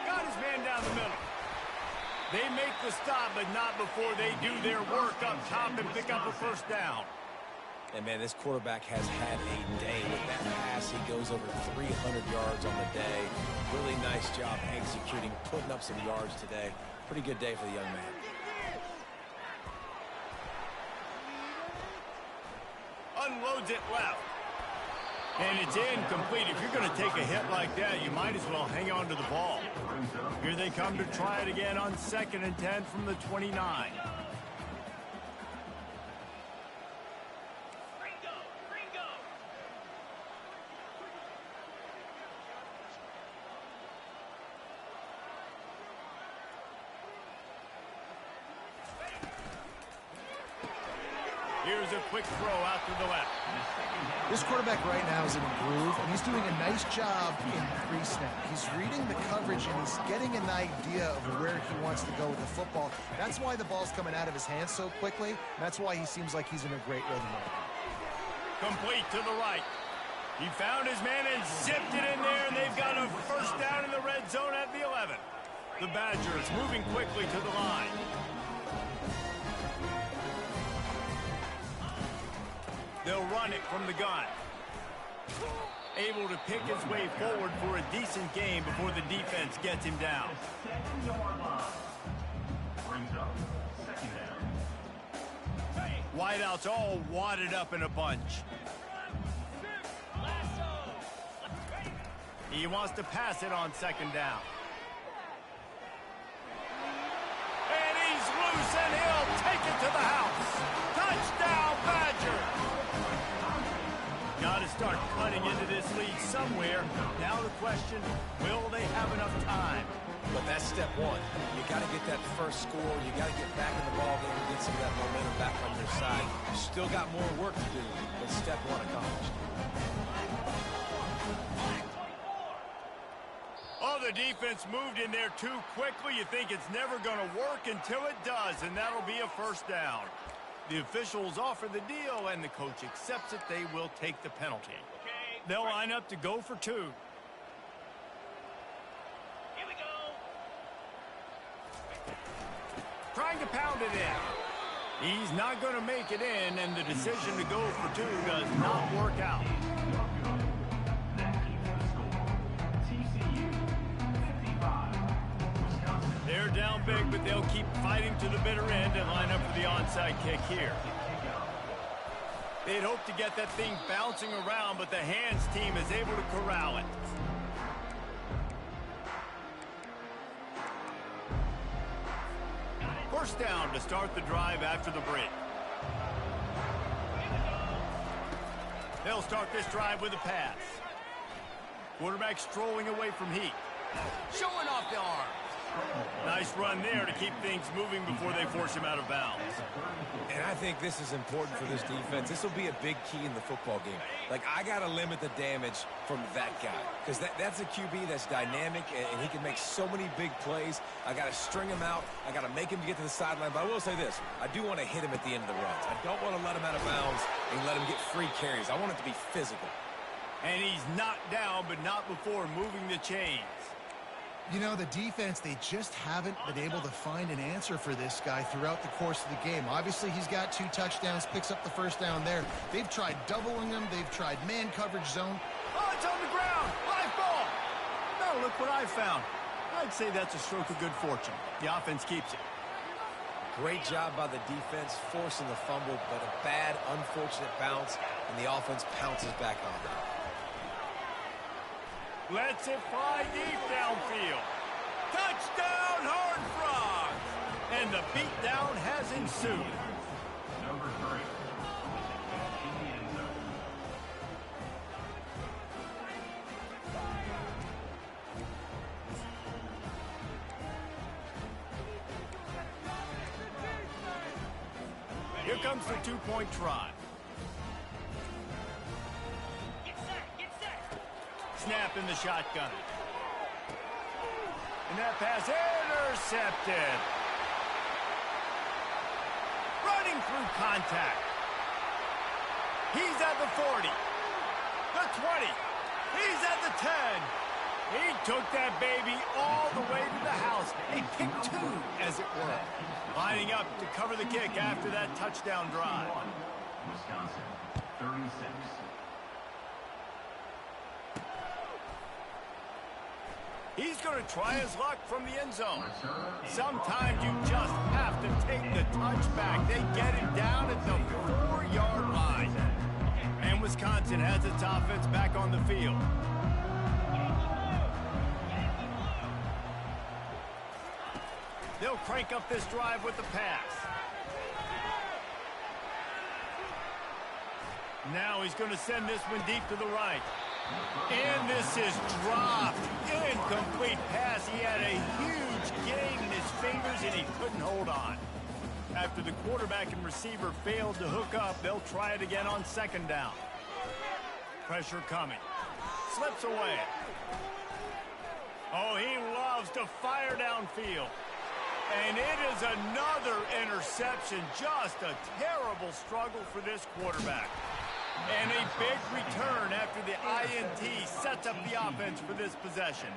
Got his man down the middle. They make the stop, but not before they do their work up top and pick up a first down. And, man, this quarterback has had a day. With that pass, he goes over 300 yards on the day. Really nice job executing, putting up some yards today. Pretty good day for the young man. Unloads it left. And it's incomplete. If you're going to take a hit like that, you might as well hang on to the ball. Here they come to try it again on 2nd and 10 from the 29. Here's a quick throw out to the left. This quarterback right now is in a groove, and he's doing a nice job in pre-snap. He's reading the coverage, and he's getting an idea of where he wants to go with the football. That's why the ball's coming out of his hands so quickly. That's why he seems like he's in a great rhythm right now. Complete to the right. He found his man and zipped it in there, and they've got a first down in the red zone at the 11. The Badgers moving quickly to the line. They'll run it from the gun. Able to pick his way forward for a decent game before the defense gets him down. Wideouts all wadded up in a bunch. He wants to pass it on 2nd down. And he's loose, and he'll take it to the house. Touchdown, Badgers! Got to start cutting into this lead somewhere. Now the question, will they have enough time? But that's step one. You got to get that first score. You got to get back in the ball game and get some of that momentum back on your side. You still got more work to do, but step one accomplished. Oh, the defense moved in there too quickly. You think it's never going to work until it does, and that'll be a first down. The officials offer the deal, and the coach accepts it. They will take the penalty. They'll line up to go for 2. Here we go. Trying to pound it in. He's not going to make it in, and the decision to go for 2 does not work out. TCU 55, Wisconsin. They're down big, but they'll keep fighting to the bitter end and line up for the onside kick here. They'd hope to get that thing bouncing around, but the hands team is able to corral it. First down to start the drive after the break. They'll start this drive with a pass. Quarterback strolling away from heat. Showing off the arm. Nice run there to keep things moving before they force him out of bounds. And I think this is important for this defense. This will be a big key in the football game. Like, I got to limit the damage from that guy because that's a QB that's dynamic, and he can make so many big plays. I got to string him out. I got to make him get to the sideline. But I will say this. I do want to hit him at the end of the runs. I don't want to let him out of bounds and let him get free carries. I want it to be physical. And he's knocked down, but not before moving the chains. You know, the defense, they just haven't been able to find an answer for this guy throughout the course of the game. Obviously, he's got 2 touchdowns, picks up the first down there. They've tried doubling him. They've tried man coverage zone. Oh, it's on the ground. Live ball. No, look what I found. I'd say that's a stroke of good fortune. The offense keeps it. Great job by the defense, forcing the fumble, but a bad, unfortunate bounce, and the offense pounces back on it. Lets it fly deep downfield. Touchdown, Horned Frogs! And the beatdown has ensued. Number 3. In the end zone. Here comes the 2-point try. Snap in the shotgun. And that pass intercepted. Running through contact. He's at the 40. The 20. He's at the 10. He took that baby all the way to the house. A pick 2, as it were. Lining up to cover the kick after that touchdown drive. Wisconsin. 36. He's going to try his luck from the end zone. Sometimes you just have to take the touchback. They get it down at the 4-yard line. And Wisconsin has its offense back on the field. They'll crank up this drive with the pass. Now he's going to send this one deep to the right. And this is dropped. Incomplete pass. He had a huge gain in his fingers, and he couldn't hold on. After the quarterback and receiver failed to hook up, they'll try it again on second down. Pressure coming. Slips away. Oh, he loves to fire downfield. And it is another interception. Just a terrible struggle for this quarterback. And a big return after the INT sets up the offense for this possession.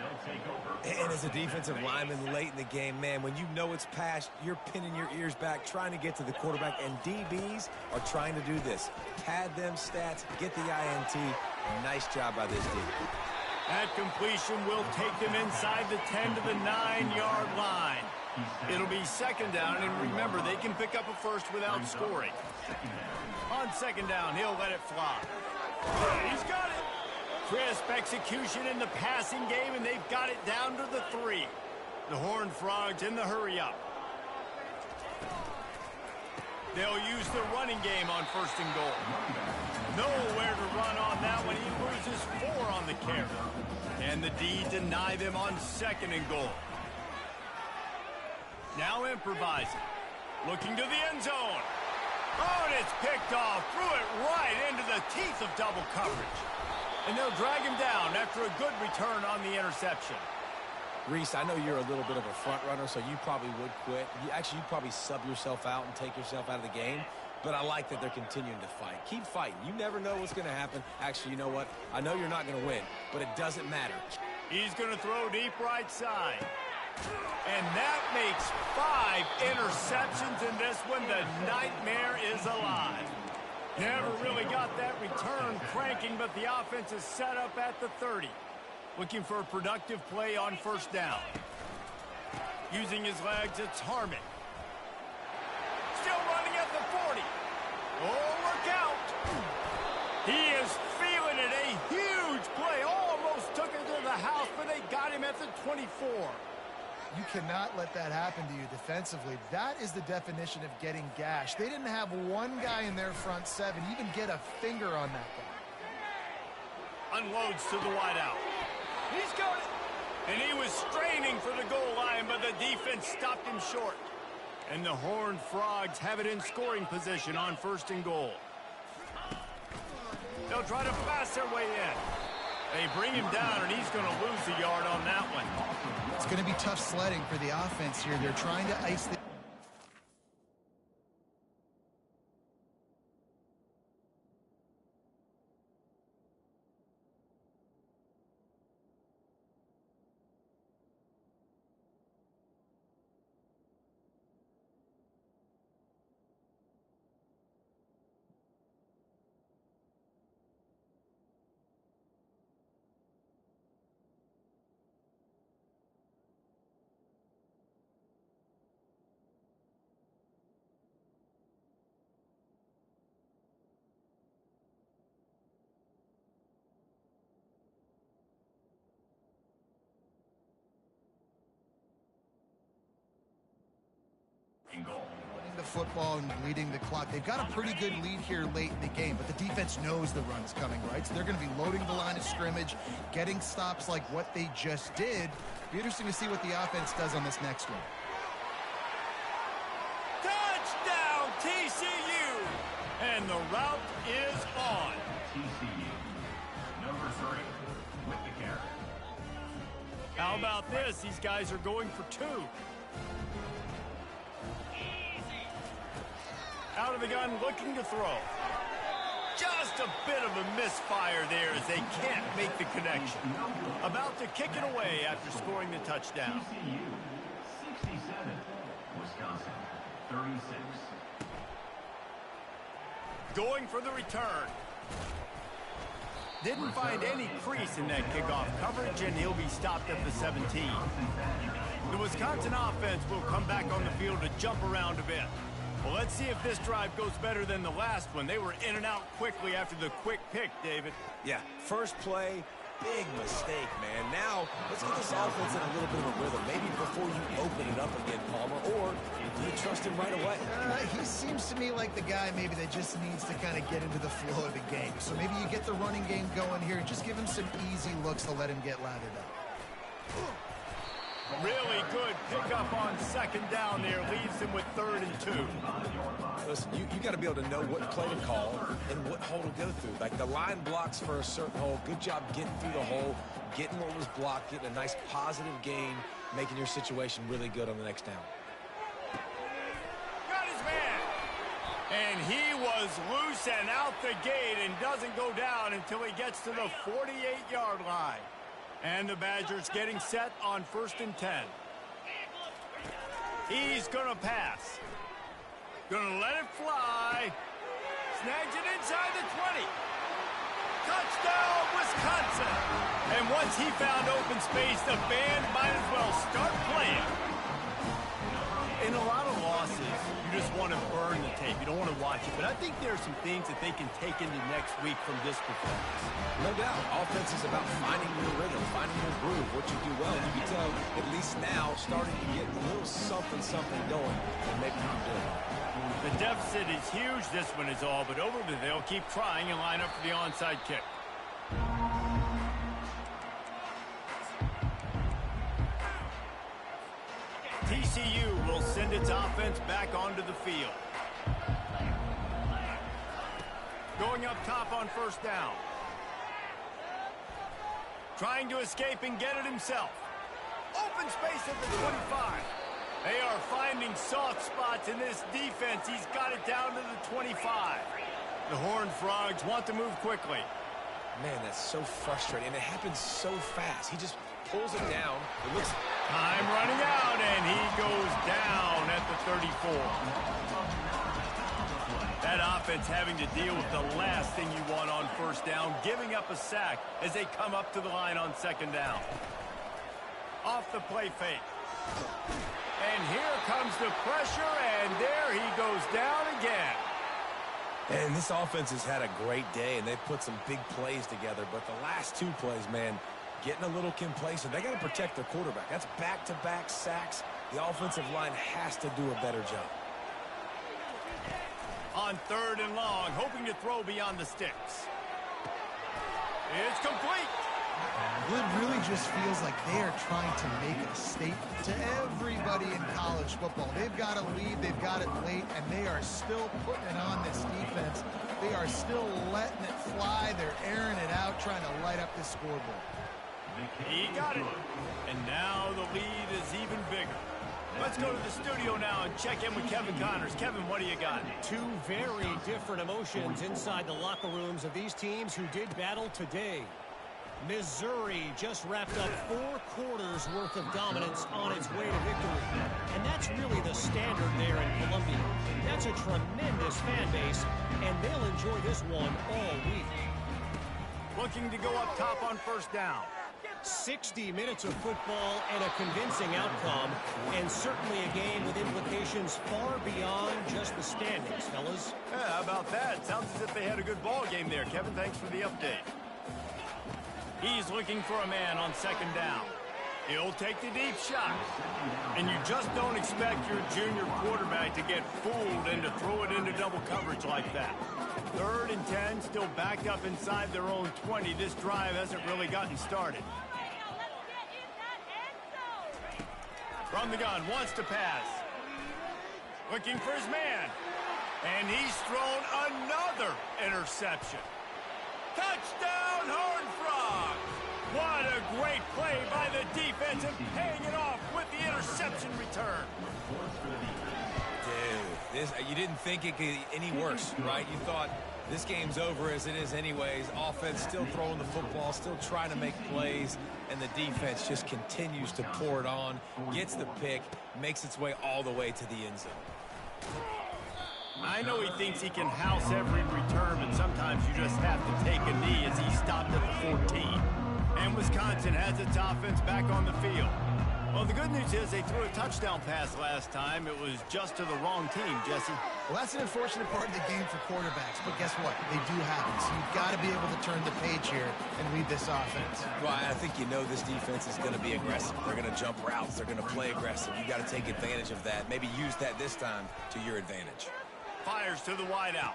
And as a defensive lineman late in the game, man, when you know it's past, you're pinning your ears back, trying to get to the quarterback, and DBs are trying to do this. Pad them stats, get the INT. Nice job by this team. That completion will take them inside the 10 to the 9-yard line. It'll be second down, and remember, they can pick up a first without scoring. On second down, he'll let it fly. He's got it. Crisp execution in the passing game, and they've got it down to the 3. The Horned Frogs in the hurry-up. They'll use the running game on first and goal. Nowhere to run on that one. He loses 4 on the carry. And the D deny them on second and goal. Now improvising. Looking to the end zone. Oh, and it's picked off. Threw it right into the teeth of double coverage. And they'll drag him down after a good return on the interception. Reese, I know you're a little bit of a front runner, so you probably would quit. You'd probably sub yourself out and take yourself out of the game. But I like that they're continuing to fight. Keep fighting. You never know what's going to happen. Actually, you know what? I know you're not going to win, but it doesn't matter. He's going to throw deep right side. And that makes 5 interceptions in this one. The nightmare is alive. Never really got that return cranking, but the offense is set up at the 30. Looking for a productive play on first down. Using his legs, it's Harmon. Still running at the 40. Oh, look out. He is feeling it. A huge play. Almost took it to the house, but they got him at the 24. You cannot let that happen to you defensively. That is the definition of getting gashed. They didn't have one guy in their front 7 even get a finger on that guy. Unloads to the wideout. He's got it. And he was straining for the goal line, but the defense stopped him short. And the Horned Frogs have it in scoring position on first and goal. They'll try to pass their way in. They bring him down, and he's going to lose a yard on that one. It's going to be tough sledding for the offense here. They're trying to ice the... the football and leading the clock. They've got a pretty good lead here late in the game, but the defense knows the run is coming, right? So they're going to be loading the line of scrimmage, getting stops like what they just did. Be interesting to see what the offense does on this next one. Touchdown, TCU! And the route is on. TCU, number 3, with the carry. How about this? These guys are going for 2. Out of the gun, looking to throw. Just a bit of a misfire there as they can't make the connection. About to kick it away after scoring the touchdown. TCU, 67. Wisconsin, 36. Going for the return. Didn't find any crease in that kickoff coverage, and he'll be stopped at the 17. The Wisconsin offense will come back on the field to jump around a bit. Well, let's see if this drive goes better than the last one. They were in and out quickly after the quick pick, David. Yeah, first play, big mistake, man. Now, let's get this offense in a little bit of a rhythm. Maybe before you open it up again, Palmer, or do you trust him right away? He seems to me like the guy maybe that just needs to kind of get into the flow of the game. So maybe you get the running game going here and just give him some easy looks to let him get lathered up. Really good pickup on second down there. Leaves him with 3rd and 2. Listen, you got to be able to know what play to call and what hole to go through. Like the line blocks for a certain hole. Good job getting through the hole, getting what was blocked, getting a nice positive gain, making your situation really good on the next down. Got his man. And he was loose and out the gate and doesn't go down until he gets to the 48-yard line. And the Badgers getting set on 1st and 10. He's going to pass. Going to let it fly. Snags it inside the 20. Touchdown, Wisconsin. And once he found open space, the band might as well start playing. In a lot of losses, you just want to burn the tape. You don't want to watch it. But I think there are some things that they can take into next week from this performance. No doubt. Offense is about finding your rhythm, finding your groove, what you do well. You can tell, at least now, starting to get a little something going. And maybe you can do it. The deficit is huge. This one is all but over, but they'll keep trying and line up for the onside kick. TCU will send its offense back onto the field. Going up top on 1st down. Trying to escape and get it himself. Open space at the 25. They are finding soft spots in this defense. He's got it down to the 25. The Horned Frogs want to move quickly. Man, that's so frustrating. And it happens so fast. He just pulls it down. It looks... Time running out, and he goes down at the 34. That offense having to deal with the last thing you want on 1st down, giving up a sack as they come up to the line on 2nd down. Off the play fake. And here comes the pressure, and there he goes down again. And this offense has had a great day, and they've put some big plays together. But the last 2 plays, man, getting a little complacent. They got to protect their quarterback. That's back-to-back sacks. The offensive line has to do a better job. On 3rd and long, hoping to throw beyond the sticks. It's complete. It really just feels like they are trying to make a statement to everybody in college football. They've got a lead, they've got it late, and they are still putting it on this defense. They are still letting it fly. They're airing it out, trying to light up this scoreboard. He got it. And now the lead is even bigger. Let's go to the studio now and check in with Kevin Connors. Kevin, what do you got? 2 very different emotions inside the locker rooms of these teams who did battle today. Missouri just wrapped up 4 quarters worth of dominance on its way to victory. And that's really the standard there in Columbia. That's a tremendous fan base, and they'll enjoy this one all week. Looking to go up top on 1st down. 60 minutes of football and a convincing outcome, and certainly a game with implications far beyond just the standings, fellas. Yeah, how about that? Sounds as if they had a good ball game there. Kevin, thanks for the update. He's looking for a man on 2nd down. He'll take the deep shot. And you just don't expect your junior quarterback to get fooled and to throw it into double coverage like that. 3rd and 10, still backed up inside their own 20. This drive hasn't really gotten started. From the gun, wants to pass. Looking for his man. And he's thrown another interception. Touchdown, Horned Frogs! What a great play by the defense and paying it off with the interception return. Dude, you didn't think it could get any worse, right? You thought this game's over as it is anyways. Offense still throwing the football, still trying to make plays, and the defense just continues to pour it on, gets the pick, makes its way all the way to the end zone. I know he thinks he can house every return, but sometimes you just have to take a knee as he stopped at the 14. And Wisconsin has its offense back on the field. Well, the good news is they threw a touchdown pass last time. It was just to the wrong team, Jesse. Well, that's an unfortunate part of the game for quarterbacks, but guess what? They do happen, so you've got to be able to turn the page here and read this offense. Well, I think you know this defense is going to be aggressive. They're going to jump routes. They're going to play aggressive. You've got to take advantage of that. Maybe use that this time to your advantage. Fires to the wideout.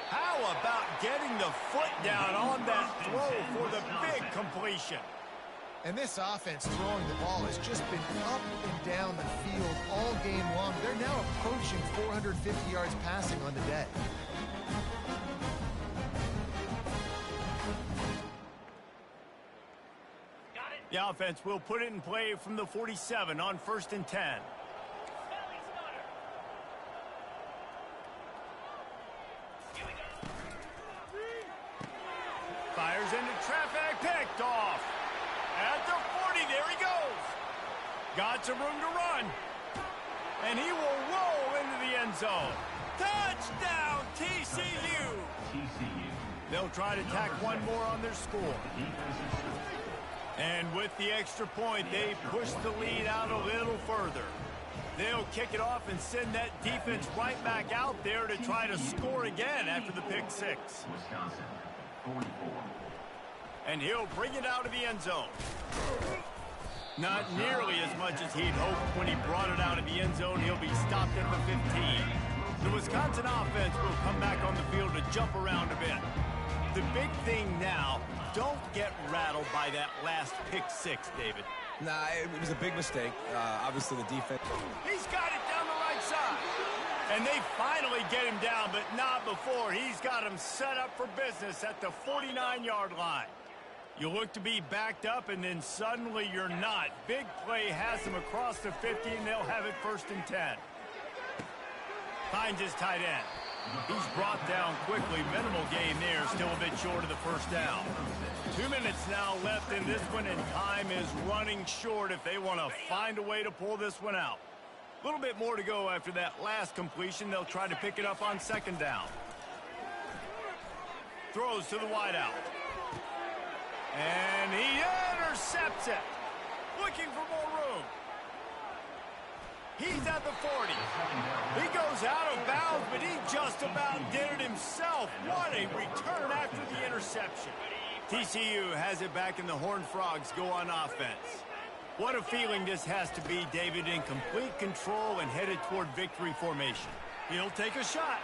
How about getting the foot down on that throw for the big completion? And this offense throwing the ball has just been up and down the field all game long. They're now approaching 450 yards passing on the day. The offense will put it in play from the 47 on 1st and 10. Fires into traffic, picked off. At the 40, there he goes. Got some room to run. And he will roll into the end zone. Touchdown, TCU. They'll try to tack one more on their score. And with the extra point, they push the lead out a little further. They'll kick it off and send that defense right back out there to try to score again after the pick six. Wisconsin, 44. And he'll bring it out of the end zone. Not nearly as much as he'd hoped when he brought it out of the end zone. He'll be stopped at the 15. The Wisconsin offense will come back on the field to jump around a bit. The big thing now, don't get rattled by that last pick six, David. Nah, it was a big mistake. Obviously, the defense. He's got it down the right side. And they finally get him down, but not before. He's got him set up for business at the 49-yard line. You look to be backed up, and then suddenly you're not. Big play has him across the 50, and they'll have it 1st and 10. Finds his tight end. He's brought down quickly. Minimal gain there, still a bit short of the first down. 2 minutes now left in this one, and time is running short if they want to find a way to pull this one out. A little bit more to go after that last completion. They'll try to pick it up on 2nd down. Throws to the wideout. And he intercepts it. Looking for more room. He's at the 40. He goes out of bounds, but he just about did it himself. What a return after the interception. TCU has it back, and the Horned Frogs go on offense. What a feeling this has to be, David, in complete control and headed toward victory formation. He'll take a shot.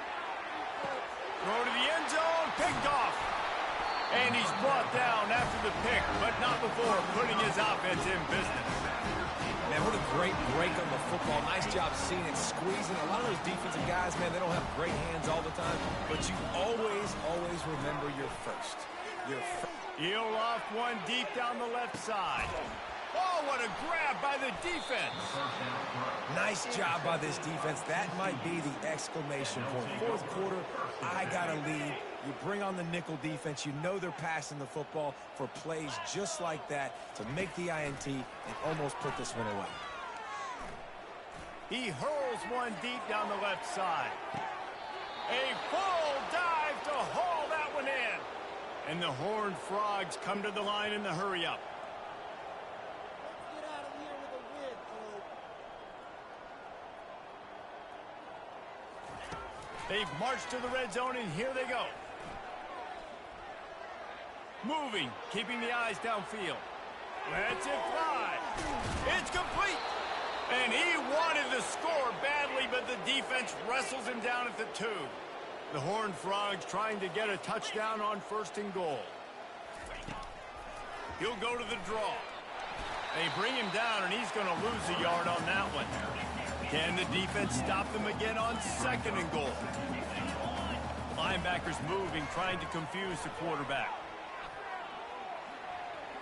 Throw to the end zone, picked off. And he's brought down after the pick, but not before putting his offense in business. Man, what a great break on the football. Nice job seeing it, squeezing. A lot of those defensive guys, man, they don't have great hands all the time, but you always remember your first. He'll loft one deep down the left side. Oh, what a grab by the defense. Nice job by this defense. That might be the exclamation point. 4th quarter, I got a lead. You bring on the nickel defense. You know they're passing the football for plays just like that to make the INT and almost put this one away. He hurls one deep down the left side. A full dive to haul that one in. And the Horned Frogs come to the line in the hurry-up. They've marched to the red zone, and here they go. Moving, keeping the eyes downfield. Lets it fly. It's complete. And he wanted the score badly, but the defense wrestles him down at the 2. The Horned Frogs trying to get a touchdown on 1st and goal. He'll go to the draw. They bring him down, and he's going to lose a yard on that one. Can the defense stop them again on 2nd and goal? Linebackers moving, trying to confuse the quarterback.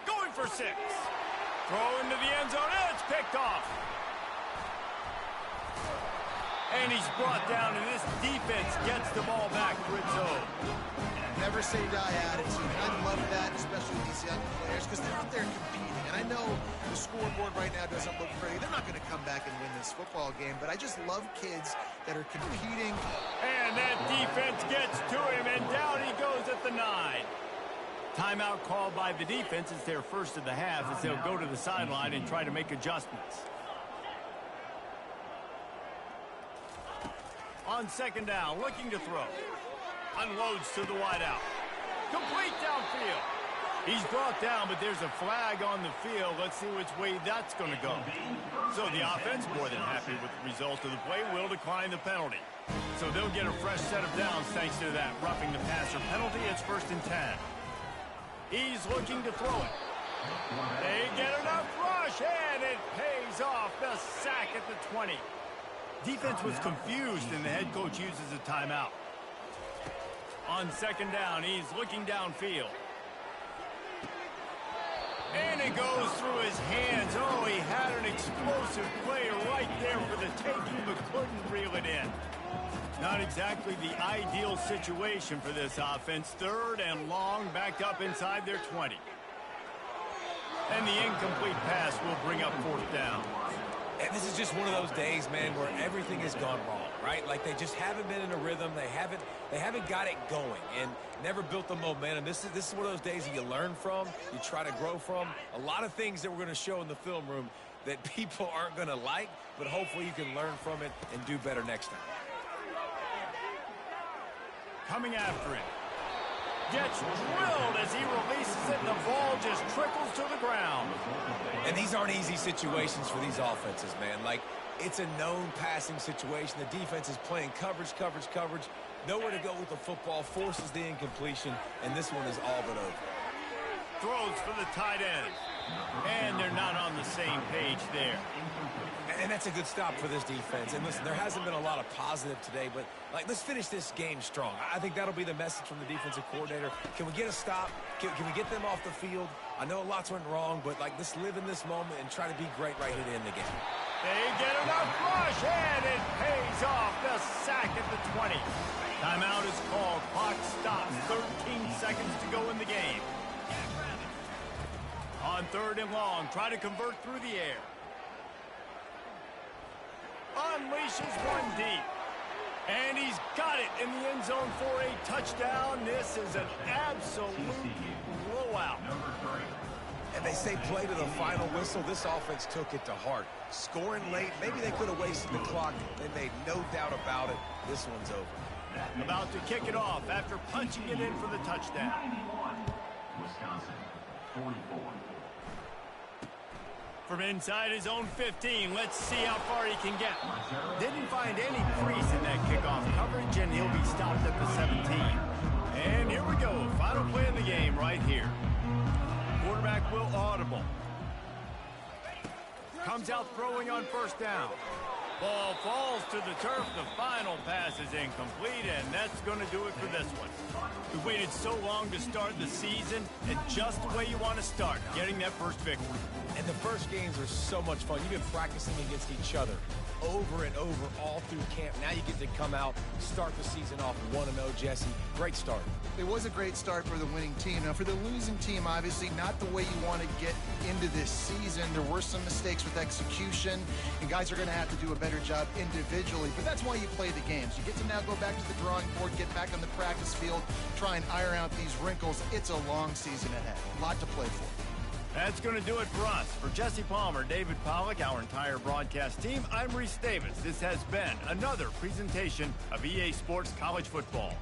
Going for 6. Throw into the end zone. It's picked off. And he's brought down, and this defense gets the ball back for its own. never say die attitude. And I love that, especially with these young players, because they're out there competing. And I know the scoreboard right now doesn't look pretty. They're not going to come back and win this football game, but I just love kids that are competing. And that defense gets to him, and down he goes at the 9. Timeout called by the defense. It's their first of the half as they'll go to the sideline and try to make adjustments. On second down, looking to throw. Unloads to the wideout. Complete downfield. He's brought down, but there's a flag on the field. Let's see which way that's going to go. So the offense, more than happy with the result of the play, will decline the penalty. So they'll get a fresh set of downs thanks to that roughing the passer penalty. It's 1st and 10. He's looking to throw it. They get enough rush, and it pays off. The sack at the 20. Defense was confused, and the head coach uses a timeout. On second down, he's looking downfield. And it goes through his hands. Oh, he had an explosive play right there for the taking, but couldn't reel it in. Not exactly the ideal situation for this offense. 3rd and long, back up inside their 20. And the incomplete pass will bring up 4th down. And this is just one of those days, man, where everything has gone wrong, right? Like they just haven't been in a rhythm. They haven't got it going and never built the momentum. This is one of those days that you learn from, you try to grow from. A lot of things that we're going to show in the film room that people aren't going to like, but hopefully you can learn from it and do better next time. Coming after him. Gets drilled as he releases it, and the ball just trickles to the ground. And these aren't easy situations for these offenses, man. Like, it's a known passing situation. The defense is playing coverage. Nowhere to go with the football, forces the incompletion, and this one is all but over. Throws for the tight end. And they're not on the same page there. And that's a good stop for this defense. And listen, there hasn't been a lot of positive today, but like, let's finish this game strong. I think that'll be the message from the defensive coordinator. Can we get a stop? Can we get them off the field? I know lots went wrong, but like, let's live in this moment and try to be great right here to end the game. They get enough rush, and it pays off. The sack at the 20. Timeout is called. Clock stops. 13 seconds to go in the game. On 3rd and long, try to convert through the air. Unleashes one deep. And he's got it in the end zone for a touchdown. This is an absolute blowout. And they say play to the final whistle. This offense took it to heart. Scoring late, maybe they could have wasted the clock. They made no doubt about it. This one's over. About to kick it off after punching it in for the touchdown. 91, Wisconsin, 44. From inside his own 15, let's see how far he can get. Didn't find any crease in that kickoff coverage, and he'll be stopped at the 17. And here we go, final play in the game right here. Quarterback will audible. Comes out throwing on 1st down. Ball falls to the turf. The final pass is incomplete, and that's going to do it for this one. We waited so long to start the season, and just the way you want to start, getting that first victory. And the first games are so much fun. You've been practicing against each other over and over all through camp. Now you get to come out, start the season off 1-0, Jesse. Great start. It was a great start for the winning team. Now, for the losing team, obviously not the way you want to get into this season. There were some mistakes with execution, and guys are going to have to do a better job individually. But that's why you play the games. You get to now go back to the drawing board, get back on the practice field, try and iron out these wrinkles. It's a long season ahead. A lot to play for. That's going to do it for us. For Jesse Palmer, David Pollack, our entire broadcast team, I'm Reese Davis. This has been another presentation of EA Sports College Football.